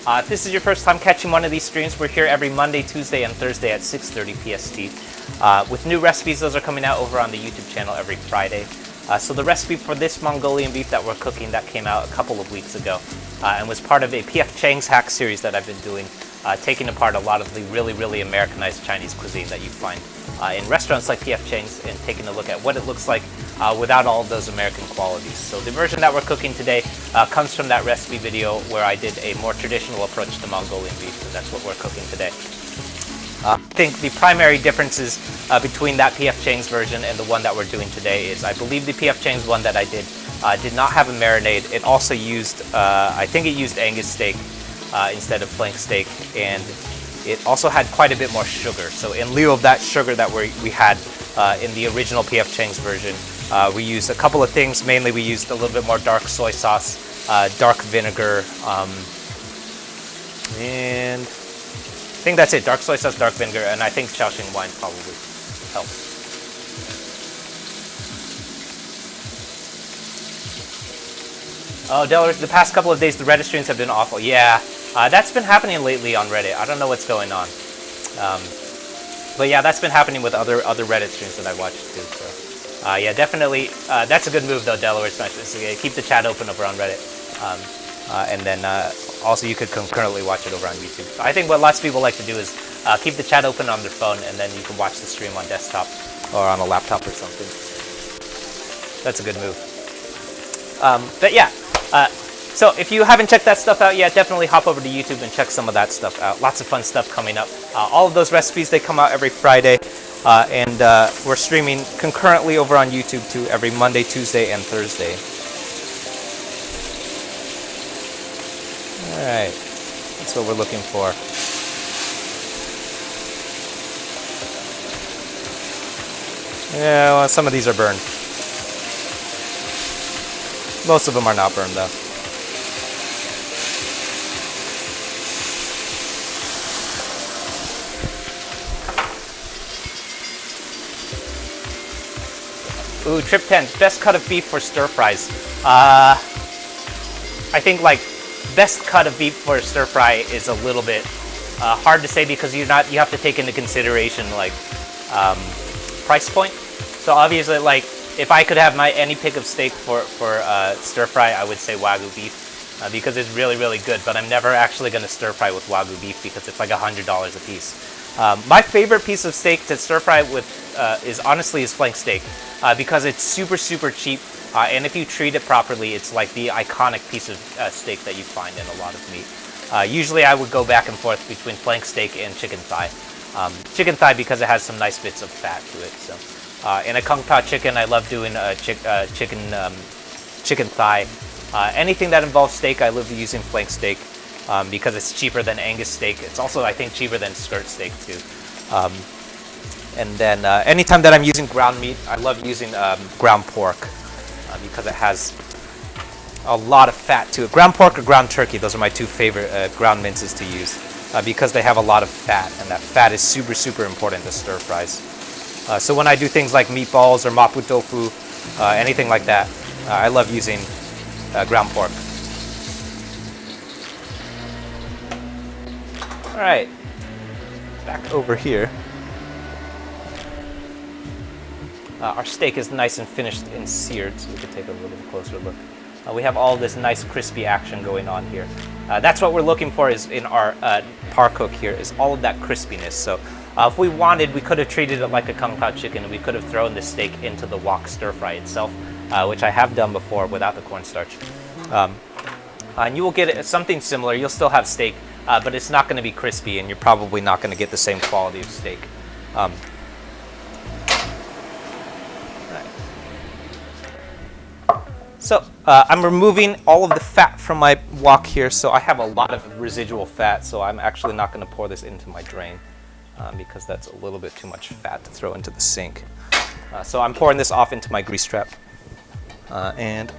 If this is your first time catching one of these streams, we're here every Monday, Tuesday, and Thursday at 6:30 PST. With new recipes, those are coming out over on the YouTube channel every Friday. So the recipe for this Mongolian beef that we're cooking, that came out a couple of weeks ago and was part of a PF Chang's hack series that I've been doing, taking apart a lot of the really Americanized Chinese cuisine that you find in restaurants like PF Chang's, and taking a look at what it looks like without all of those American qualities. So the version that we're cooking today comes from that recipe video where I did a more traditional approach to Mongolian beef, and that's what we're cooking today. I think the primary differences between that PF Chang's version and the one that we're doing today is I believe the PF Chang's one that I did not have a marinade. It also used, I think it used angus steak instead of flank steak, and it also had quite a bit more sugar. So in lieu of that sugar that we had in the original PF Chang's version, we used a couple of things. Mainly we used a little bit more dark soy sauce, dark vinegar, and I think that's it. Dark soy sauce, dark vinegar, and I think Shaoxing wine probably helps. Oh, Delaware, the past couple of days the Reddit streams have been awful. Yeah, that's been happening lately on Reddit. I don't know what's going on. But yeah, that's been happening with other Reddit streams that I watched too. So yeah, definitely, that's a good move though, Delaware Smash. So, yeah, keep the chat open over on Reddit. And then also you could concurrently watch it over on YouTube. I think what lots of people like to do is keep the chat open on their phone, and then you can watch the stream on desktop or on a laptop or something. That's a good move. But yeah, so if you haven't checked that stuff out yet, definitely hop over to YouTube and check some of that stuff out. Lots of fun stuff coming up. All of those recipes, they come out every Friday, and we're streaming concurrently over on YouTube too every Monday, Tuesday, and Thursday. All right, that's what we're looking for. Yeah, well, some of these are burned. Most of them are not burned though. Ooh, Trip 10, best cut of beef for stir fries. I think like best cut of beef for stir fry is a little bit hard to say because you have to take into consideration like price point. So obviously, like if I could have any pick of steak for stir fry, I would say Wagyu beef because it's really really good. But I'm never actually going to stir fry with Wagyu beef because it's like $100 a piece. My favorite piece of steak to stir fry with is honestly flank steak because it's super super cheap. And if you treat it properly, it's like the iconic piece of steak that you find in a lot of meat. Usually I would go back and forth between flank steak and chicken thigh. Chicken thigh because it has some nice bits of fat to it. So, in a kung pao chicken, I love doing chicken thigh. Anything that involves steak, I love using flank steak because it's cheaper than Angus steak. It's also, I think, cheaper than skirt steak too. And then anytime that I'm using ground meat, I love using ground pork. Because it has a lot of fat to it. Ground pork or ground turkey, those are my two favorite ground minces to use because they have a lot of fat, and that fat is super, super important to stir fries. So when I do things like meatballs or mapo tofu, anything like that, I love using ground pork. All right, back over here. Our steak is nice and finished and seared, so we can take a little closer look. We have all this nice crispy action going on here. That's what we're looking for is in our par cook here, is all of that crispiness. So if we wanted, we could have treated it like a kung pao chicken, and we could have thrown the steak into the wok stir fry itself, which I have done before without the cornstarch. And you will get something similar. You'll still have steak, but it's not going to be crispy, and you're probably not going to get the same quality of steak. So I'm removing all of the fat from my wok here, so I have a lot of residual fat, so I'm actually not going to pour this into my drain because that's a little bit too much fat to throw into the sink. So I'm pouring this off into my grease trap, and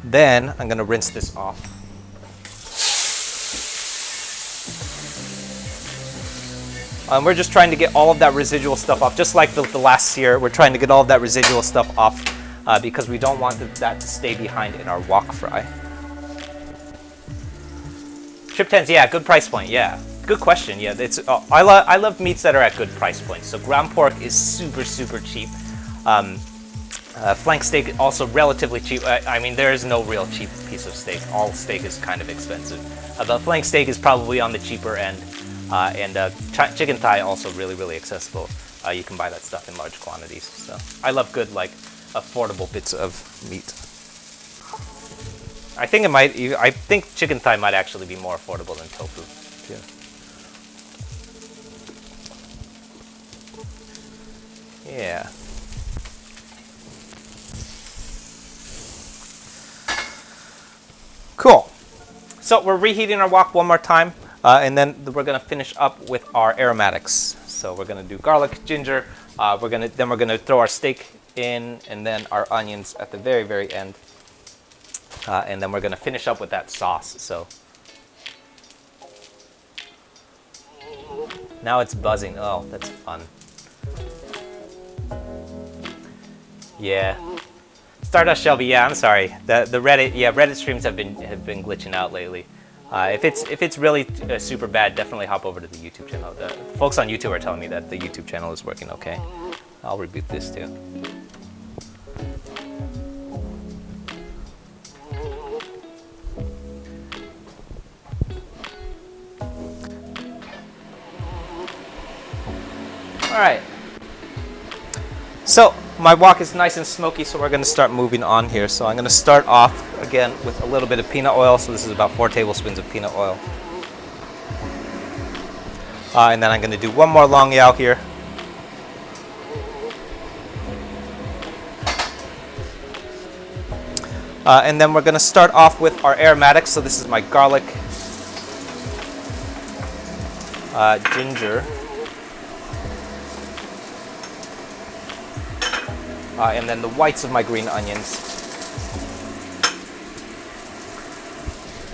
then I'm going to rinse this off. We're just trying to get all of that residual stuff off, just like the last sear. We're trying to get all of that residual stuff off because we don't want that to stay behind in our wok fry. Triptans, yeah, good price point, yeah. Good question, yeah. I love meats that are at good price points. So ground pork is super, super cheap. Flank steak also relatively cheap. I mean, there is no real cheap piece of steak. All steak is kind of expensive. But flank steak is probably on the cheaper end. Chicken thigh also really, really accessible. You can buy that stuff in large quantities. So I love good, like, affordable bits of meat. I think chicken thigh might actually be more affordable than tofu too. Yeah. Cool. So we're reheating our wok one more time, and then we're gonna finish up with our aromatics. So we're gonna do garlic, ginger. We're gonna throw our steak in, and then our onions at the very, very end. And then we're gonna finish up with that sauce. So now it's buzzing. Oh, that's fun. Yeah. Stardust Shelby, yeah, I'm sorry. The Reddit streams have been glitching out lately. If it's really super bad, definitely hop over to the YouTube channel. The folks on YouTube are telling me that the YouTube channel is working okay. I'll reboot this too. All right. So my wok is nice and smoky, so we're going to start moving on here. So I'm going to start off again with a little bit of peanut oil. So this is about 4 tablespoons of peanut oil. And then I'm going to do one more long yao here. And then we're going to start off with our aromatics. So this is my garlic, ginger, and then the whites of my green onions.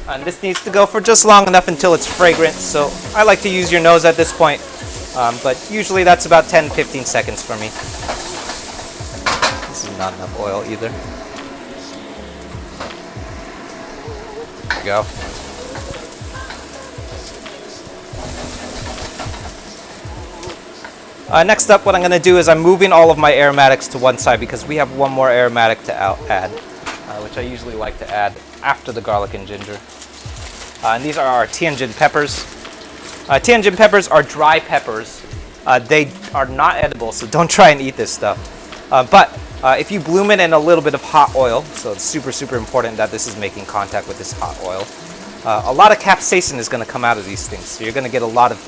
And this needs to go for just long enough until it's fragrant. So I like to use your nose at this point, but usually that's about 10-15 seconds for me. This is not enough oil either. go. Next up, what I'm going to do is I'm moving all of my aromatics to one side because we have one more aromatic to add, which I usually like to add after the garlic and ginger. And these are our Tianjin Peppers. Tianjin Peppers are dry peppers. They are not edible, so don't try and eat this stuff. But if you bloom it in a little bit of hot oil, so it's super, super important that this is making contact with this hot oil, a lot of capsaicin is going to come out of these things. So you're going to get a lot of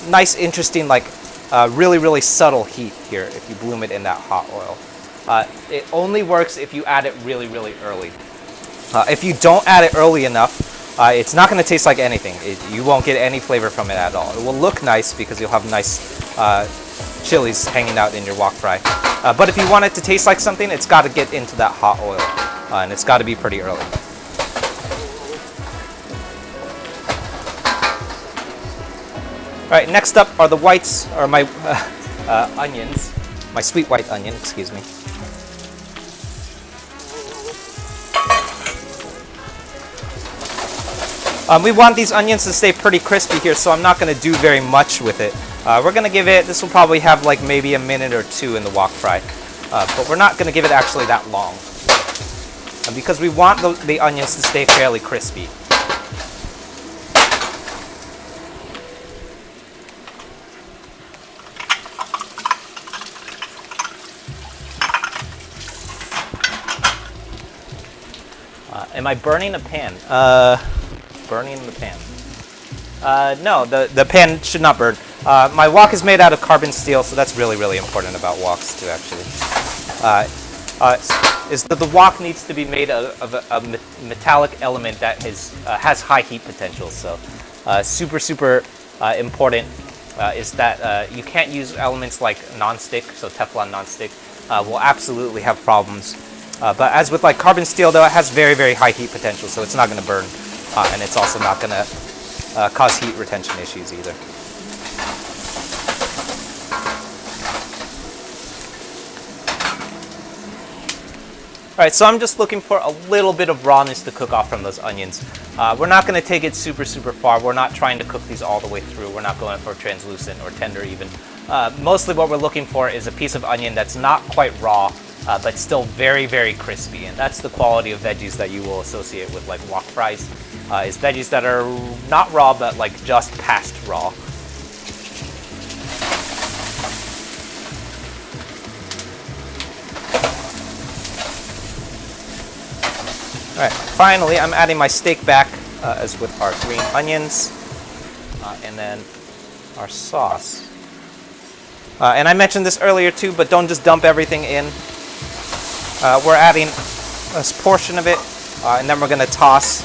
nice, interesting, like really, really subtle heat here if you bloom it in that hot oil. It only works if you add it really, really early. If you don't add it early enough, it's not going to taste like anything. You won't get any flavor from it at all. It will look nice because you'll have nice chilies hanging out in your wok fry. But if you want it to taste like something, it's got to get into that hot oil, and it's got to be pretty early. All right, next up are the whites, or my onions, my sweet white onion, excuse me. We want these onions to stay pretty crispy here, so I'm not going to do very much with it. We're going to give it, this will probably have like maybe a minute or two in the wok fry, but we're not going to give it actually that long, because we want the onions to stay fairly crispy. Am I burning a pan? Burning the pan. No, the pan should not burn. My wok is made out of carbon steel, so that's really, really important about woks too, actually. Is that the wok needs to be made of a metallic element that has high heat potential. So super, super important is that you can't use elements like nonstick, so Teflon nonstick will absolutely have problems. But as with like carbon steel, though, it has very, very high heat potential, so it's not going to burn, and it's also not going to cause heat retention issues either. All right, so I'm just looking for a little bit of rawness to cook off from those onions. We're not going to take it super, super far. We're not trying to cook these all the way through. We're not going for translucent or tender even. Mostly what we're looking for is a piece of onion that's not quite raw, but still very, very crispy. And that's the quality of veggies that you will associate with like wok fries, is veggies that are not raw, but like just past raw. All right, finally, I'm adding my steak back, as with our green onions, and then our sauce. And I mentioned this earlier too, but don't just dump everything in. We're adding a portion of it, and then we're going to toss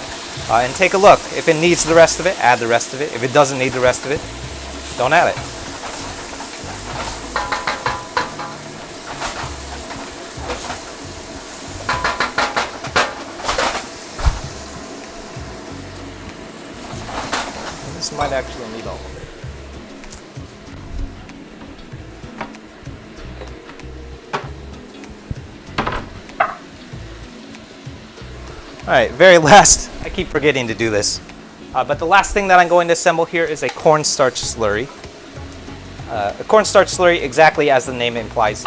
and take a look. If it needs the rest of it, add the rest of it. If it doesn't need the rest of it, don't add it. This might actually need all of it. All right, very last, I keep forgetting to do this, but the last thing that I'm going to assemble here is a cornstarch slurry. A cornstarch slurry, exactly as the name implies,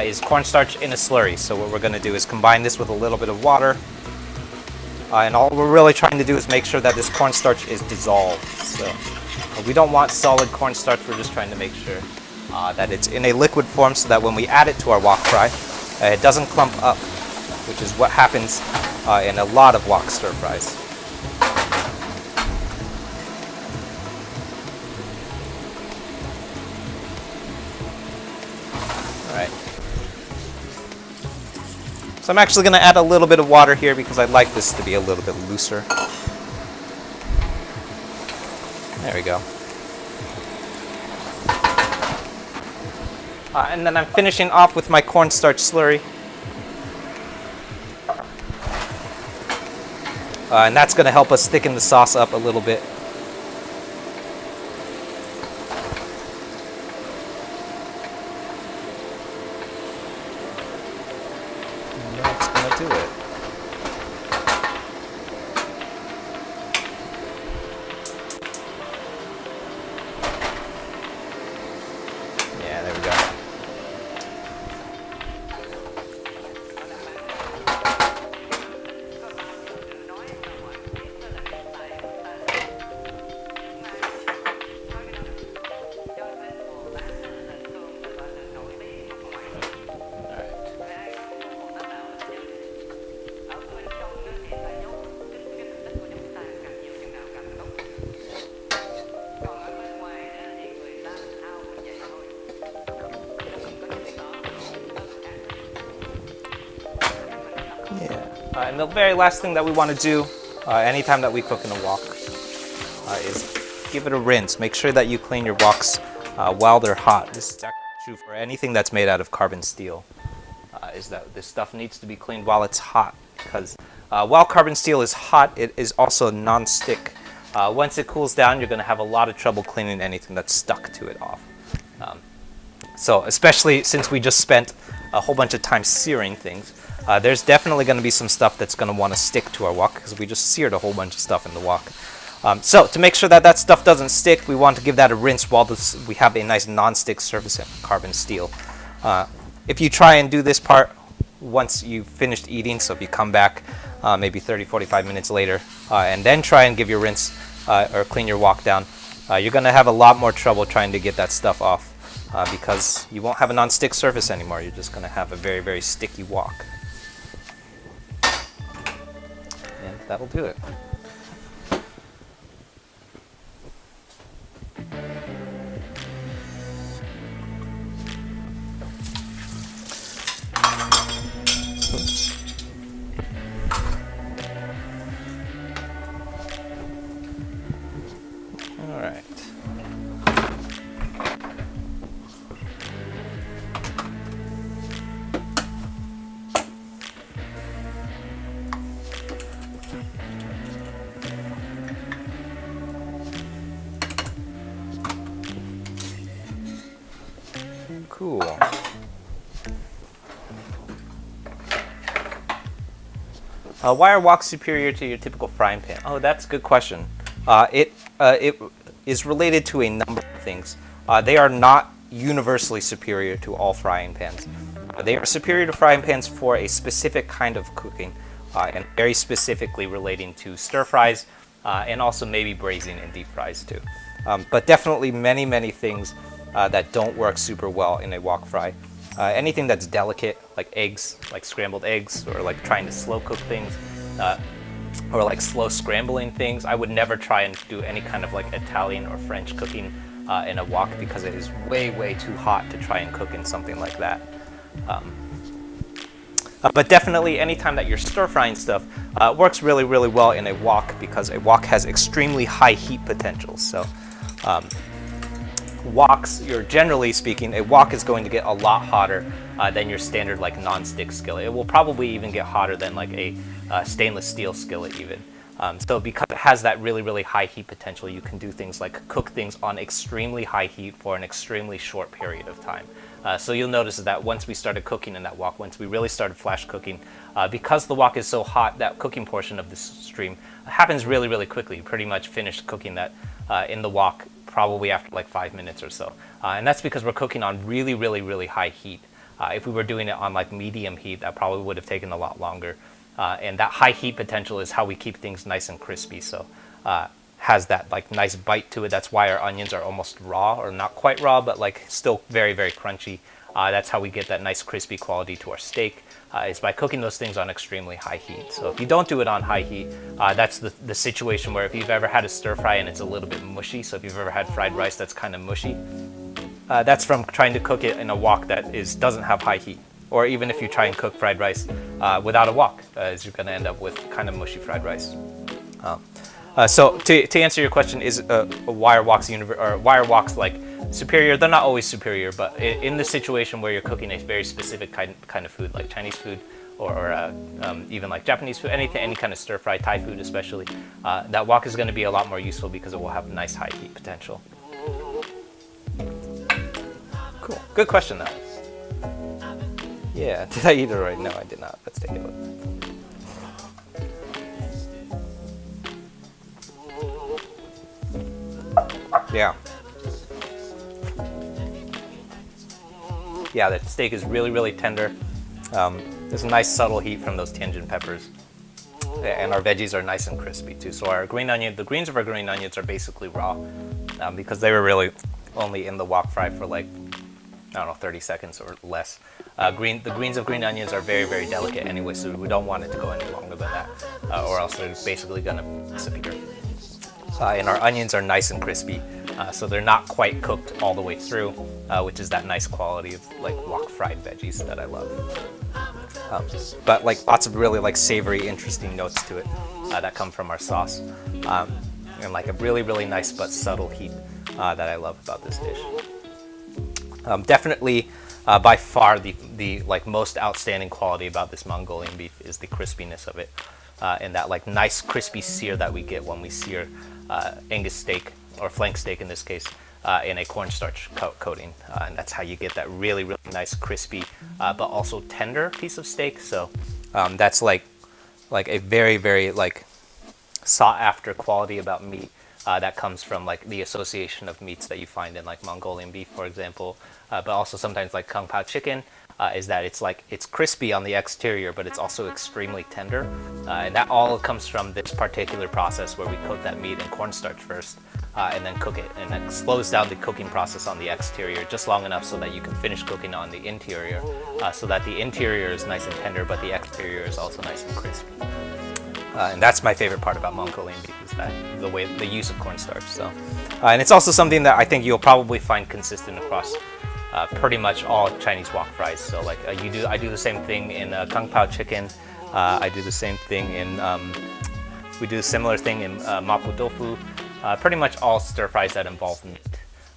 is cornstarch in a slurry. So what we're going to do is combine this with a little bit of water, and all we're really trying to do is make sure that this cornstarch is dissolved. So we don't want solid cornstarch, we're just trying to make sure that it's in a liquid form so that when we add it to our wok fry, it doesn't clump up, which is what happens in a lot of wok stir fries. All right. So I'm actually going to add a little bit of water here because I'd like this to be a little bit looser. There we go. And then I'm finishing off with my cornstarch slurry. And that's going to help us thicken the sauce up a little bit. And that's going to do it. And the very last thing that we want to do anytime that we cook in a wok is give it a rinse. Make sure that you clean your woks while they're hot. This is actually true for anything that's made out of carbon steel, is that this stuff needs to be cleaned while it's hot, because while carbon steel is hot, it is also non-stick. Once it cools down, you're going to have a lot of trouble cleaning anything that's stuck to it off. So especially since we just spent a whole bunch of time searing things, there's definitely going to be some stuff that's going to want to stick to our wok, because we just seared a whole bunch of stuff in the wok. So to make sure that that stuff doesn't stick, we want to give that a rinse while we have a nice non-stick surface in carbon steel. If you try and do this part once you've finished eating, so if you come back maybe 30-45 minutes later and then try and give your rinse or clean your wok down, you're going to have a lot more trouble trying to get that stuff off, because you won't have a non-stick surface anymore. You're just going to have a very, very sticky wok. And that'll do it. All right. Cool. Why are woks superior to your typical frying pan? Oh, that's a good question. It is related to a number of things. They are not universally superior to all frying pans. They are superior to frying pans for a specific kind of cooking, and very specifically relating to stir fries, and also maybe braising and deep fries too. But definitely many things that don't work super well in a wok fry. Anything that's delicate, like eggs, like scrambled eggs, or like trying to slow cook things, or like slow scrambling things, I would never try and do any kind of like Italian or French cooking in a wok, because it is way too hot to try and cook in something like that. But definitely anytime that you're stir frying stuff, works really well in a wok, because a wok has extremely high heat potential. So woks, generally speaking, a wok is going to get a lot hotter than your standard like non-stick skillet. It will probably even get hotter than like a stainless steel skillet even. So because it has that really high heat potential, you can do things like cook things on extremely high heat for an extremely short period of time. So you'll notice that once we started cooking in that wok, once we really started flash cooking, because the wok is so hot, that cooking portion of this stream happens really quickly. You pretty much finish cooking that in the wok probably after like 5 minutes or so. And that's because we're cooking on really high heat. If we were doing it on like medium heat, that probably would have taken a lot longer. And that high heat potential is how we keep things nice and crispy. So has that like nice bite to it. That's why our onions are almost raw, or not quite raw, but like still very crunchy. That's how we get that nice crispy quality to our steak, is by cooking those things on extremely high heat. So if you don't do it on high heat, that's the situation where if you've ever had a stir fry and it's a little bit mushy, so if you've ever had fried rice that's kind of mushy, that's from trying to cook it in a wok that doesn't have high heat. Or even if you try and cook fried rice without a wok, you're going to end up with kind of mushy fried rice. So to answer your question, is why are woks like superior? They're not always superior, but in the situation where you're cooking a very specific kind of food, like Chinese food, or even like Japanese food, any kind of stir fry, Thai food especially, that wok is going to be a lot more useful because it will have nice high heat potential. Cool. Good question though. Yeah, did I eat it right? No, I did not. Let's take a look. Yeah. Yeah, the steak is really tender. There's a nice subtle heat from those Tianjin peppers. And our veggies are nice and crispy too. So our the greens of our green onions are basically raw, because they were really only in the wok fry for like, I don't know, 30 seconds or less. The greens of green onions are very delicate anyway, so we don't want it to go any longer than that, or else they're basically gonna disappear. And our onions are nice and crispy, so they're not quite cooked all the way through, which is that nice quality of like wok fried veggies that I love. but like lots of really like savory, interesting notes to it that come from our sauce, and like a really nice but subtle heat that I love about this dish. Definitely, by far the like most outstanding quality about this Mongolian beef is the crispiness of it, and that like nice crispy sear that we get when we sear Angus steak or flank steak in this case in a cornstarch coating, and that's how you get that really nice crispy but also tender piece of steak. So that's like a very like sought after quality about meat that comes from like the association of meats that you find in like Mongolian beef, for example, but also sometimes like kung pao chicken, is that it's crispy on the exterior, but it's also extremely tender, and that all comes from this particular process where we coat that meat in cornstarch first, and then cook it, and that slows down the cooking process on the exterior just long enough so that you can finish cooking on the interior, so that the interior is nice and tender, but the exterior is also nice and crispy. And that's my favorite part about Mongolian beef, is that the use of cornstarch. So, and it's also something that I think you'll probably find consistent across pretty much all Chinese wok fries. So like I do the same thing in kung pao chicken. I do the same thing in we do a similar thing in mapo tofu. Pretty much all stir fries that involve meat.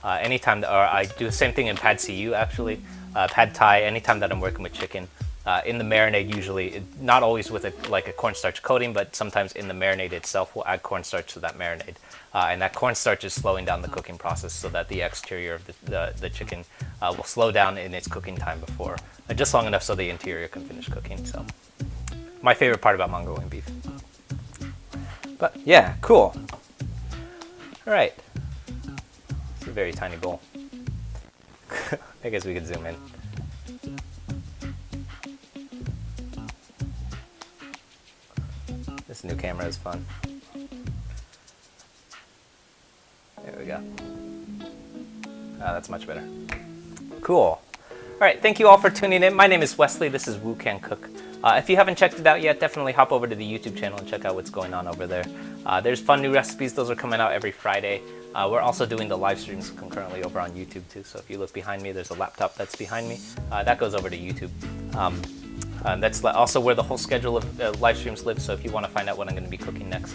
Anytime, or I do the same thing in pad see ew actually, pad thai. Anytime that I'm working with chicken. In the marinade, usually, not always with a cornstarch coating, but sometimes in the marinade itself, we'll add cornstarch to that marinade. And that cornstarch is slowing down the cooking process so that the exterior of the chicken will slow down in its cooking time before, just long enough so the interior can finish cooking. So, my favorite part about Mongolian beef. But yeah, cool. All right. It's a very tiny bowl. I guess we could zoom in. This new camera is fun. There we go. That's much better. Cool. All right, thank you all for tuning in. My name is Wesley. This is Wu Can Cook. If you haven't checked it out yet, definitely hop over to the YouTube channel and check out what's going on over there. There's fun new recipes. Those are coming out every Friday. We're also doing the live streams concurrently over on YouTube too. So if you look behind me, there's a laptop that's behind me. That goes over to YouTube. That's also where the whole schedule of live streams lives, so if you want to find out what I'm going to be cooking next,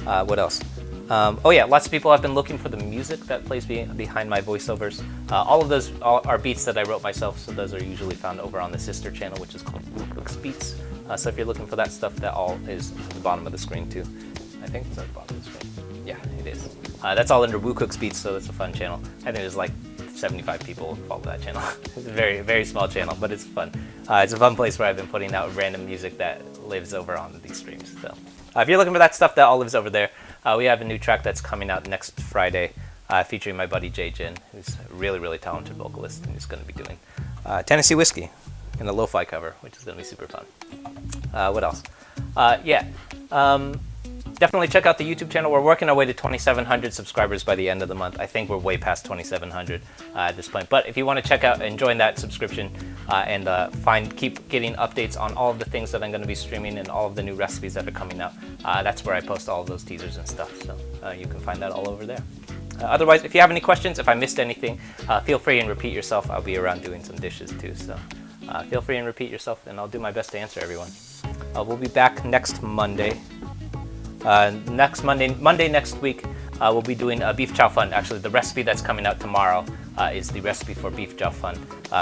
what else? Oh yeah, lots of people have been looking for the music that plays behind my voiceovers. All of those are beats that I wrote myself, so those are usually found over on the sister channel, which is called Cook's Beats. So if you're looking for that stuff, that all is at the bottom of the screen too. I think it's at the bottom of the screen. Yeah, it is. That's all under Wu Cooks Beats, so it's a fun channel. I think there's like 75 people follow that channel. It's a very small channel, but it's fun. It's a fun place where I've been putting out random music that lives over on these streams. So if you're looking for that stuff, that all lives over there. We have a new track that's coming out next Friday, featuring my buddy Jay Jin, who's a really talented vocalist, and he's going to be doing Tennessee Whiskey in a lo-fi cover, which is going to be super fun. What else? Definitely check out the YouTube channel. We're working our way to 2,700 subscribers by the end of the month. I think we're way past 2,700 at this point. But if you want to check out and join that subscription and keep getting updates on all of the things that I'm going to be streaming and all of the new recipes that are coming out, that's where I post all of those teasers and stuff. So you can find that all over there. Otherwise, if you have any questions, if I missed anything, feel free and repeat yourself. I'll be around doing some dishes too. So feel free and repeat yourself, and I'll do my best to answer everyone. We'll be back next Monday. Monday next week, we'll be doing a beef chow fun. Actually, the recipe that's coming out tomorrow is the recipe for beef chow fun.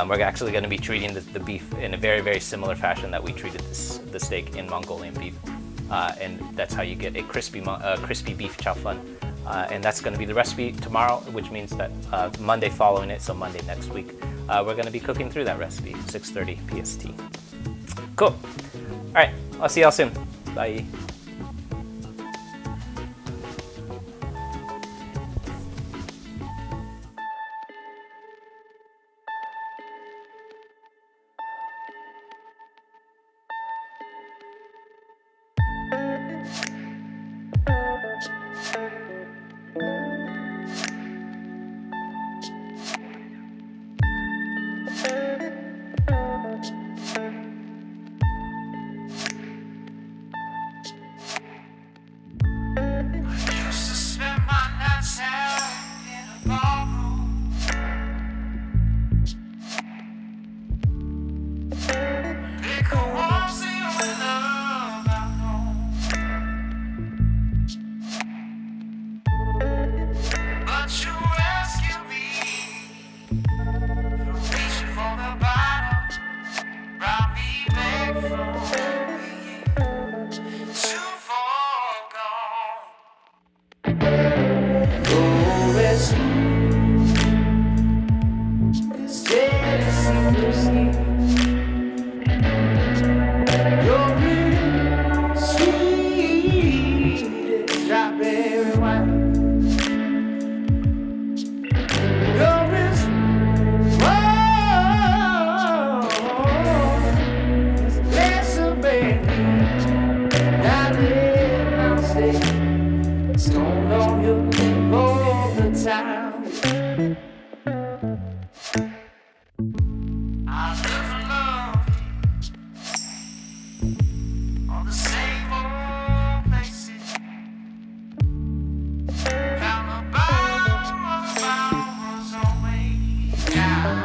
We're actually going to be treating the beef in a very similar fashion that we treated the steak in Mongolian beef, and that's how you get a crispy beef chow fun. And that's going to be the recipe tomorrow, which means that Monday following it, so Monday next week, we're going to be cooking through that recipe, 6:30 PST. Cool. All right, I'll see y'all soon. Bye. Stone on your lip all the time. I live for love. All the same old places. Found a bottle was always down.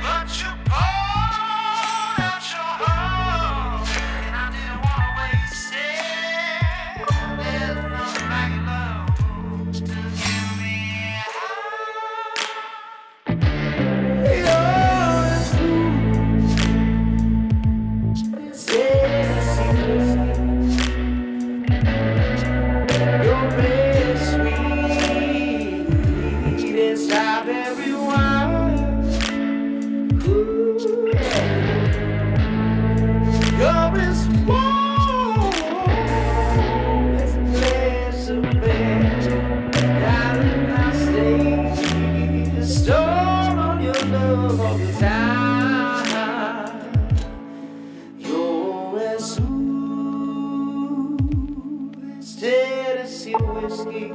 But you poured out your heart, and I didn't want to waste it. There's nothing like love to give me yours. It's your red sweet and strawberry wine. Ooh, you're as warm as a glass of beer. Darling, I'll stay the storm on your love all the time. You're as smooth as Tennessee whiskey.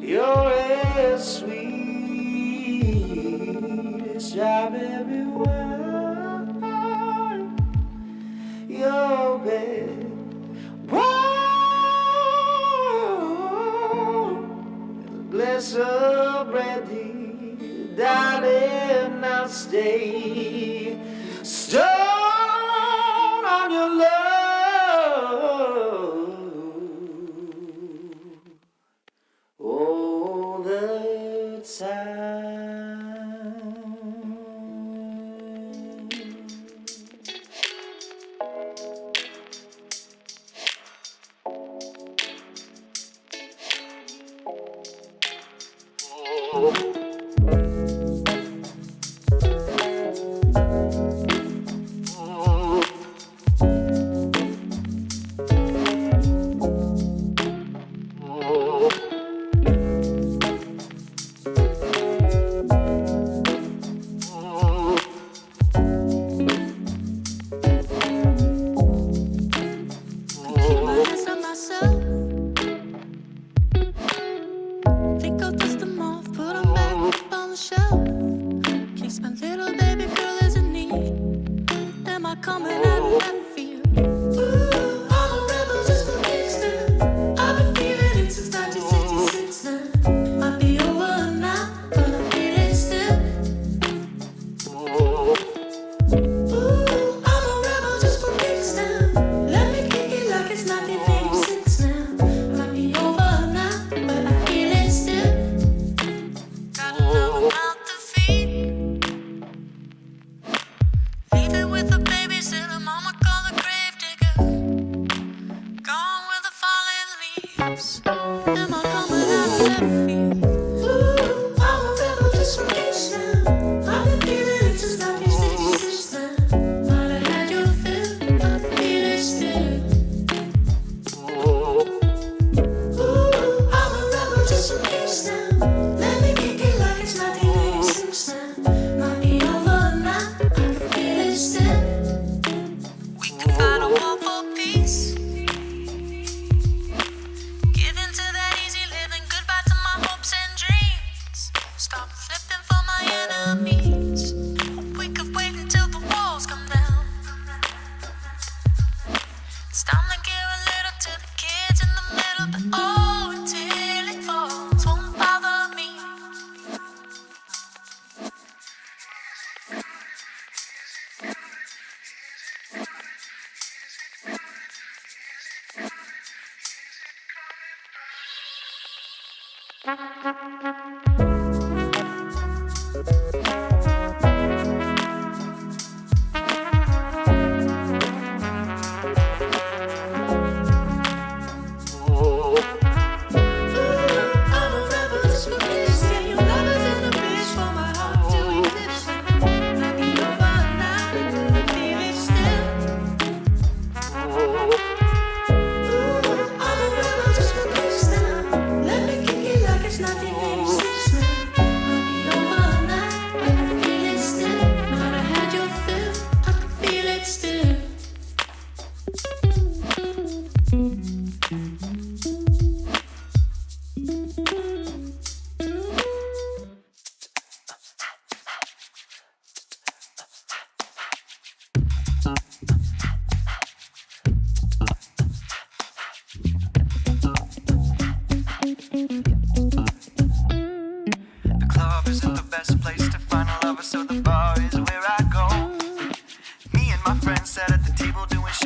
You're as sweet as strawberry wine. You're bad, warm as a glass of brandy. Darling, I'll stay stone on your love all the time.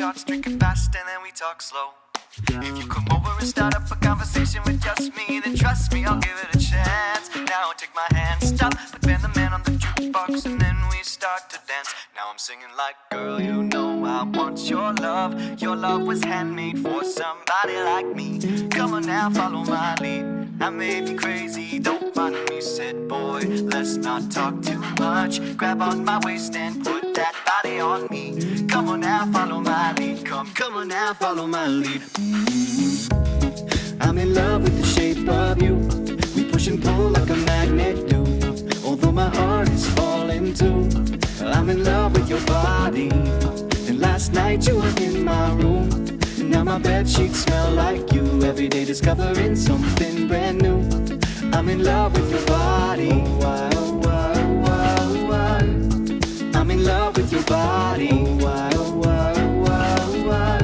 shots, drink it fast, and then we talk slow. If you come over and start up a conversation with just me, then trust me, I'll give it a chance. Now take my hand, stop, put Ben the Man on the jukebox, and then we start to dance. Now I'm singing like, girl, you know I want your love. Your love was handmade for somebody like me. Come on now, follow my lead. I may be crazy, don't mind me. Said, boy, let's not talk too much. Grab on my waist and put that body on me. Come on now, follow my lead. Come on now, follow my lead. I'm in love with the shape of you. We push and pull like a magnet do. Although my heart is falling too, I'm in love with your body. And last night you were in my room, and now my bed sheets smell like you. Every day discovering something brand new. I'm in love with your body. Why, oh, why, oh, why, oh, why? I'm in love with your body. Why, oh, why, oh, why, oh, why?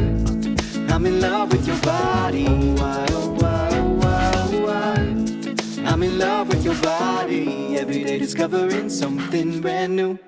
I'm in love with your body. Why, oh, why, oh, why, oh, why? I'm in love with your body. Every day discovering something brand new.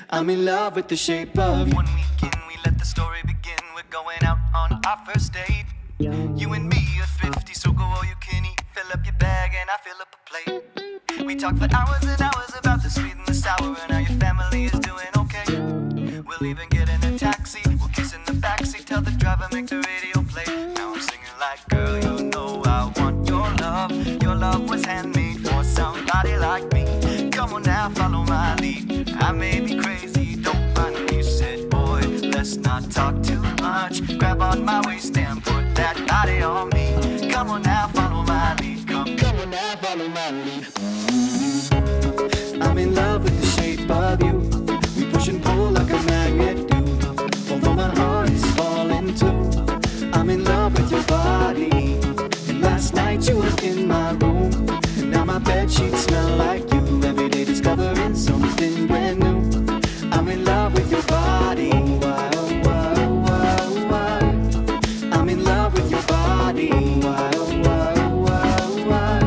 I'm in love with the shape of you. One weekend we let the story begin. We're going out on our first date. You and me are thrifty, so go all you can eat. Fill up your bag and I fill up a plate. We talk for hours and hours about the sweet and the sour, and how your family is doing okay. We'll even get in a taxi, we'll kiss in the backseat, tell the driver make the radio play. Now I'm singing like, girl, you know I want your love. Your love was handmade for somebody like me. Come on now, follow my lead. I may be crazy, don't mind me. Said, boy, let's not talk too much. Grab on my waist and put that body on me. Come on now, follow my lead. Come on now, follow my lead. I'm in love with the shape of you. We push and pull like a magnet do. Although my heart is falling too, I'm in love with your body. And last night you were in my room, and now my bed sheets smell like you. Every day discovering something brand new. I'm in love with your body. Why, oh, why, oh, why, oh, why? I'm in love with your body. Why, oh, why, oh, why, oh, why?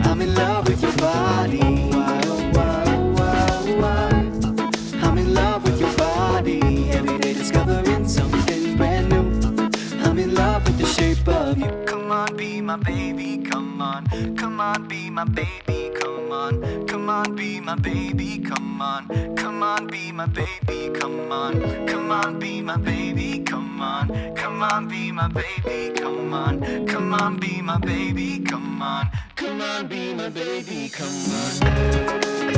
I'm in love with your body. Why, oh, why, oh, why, oh, why? I'm in love with your body. Every day discovering something brand new. I'm in love with the shape of you. Come on, be my baby, come on. Come on, be my baby, come on. Come on, be my baby, come on. Come on, be my baby, come on. Come on, be my baby, come on. Come on, be my baby, come on. Come on, be my baby, come on. Come on, be my baby, come on.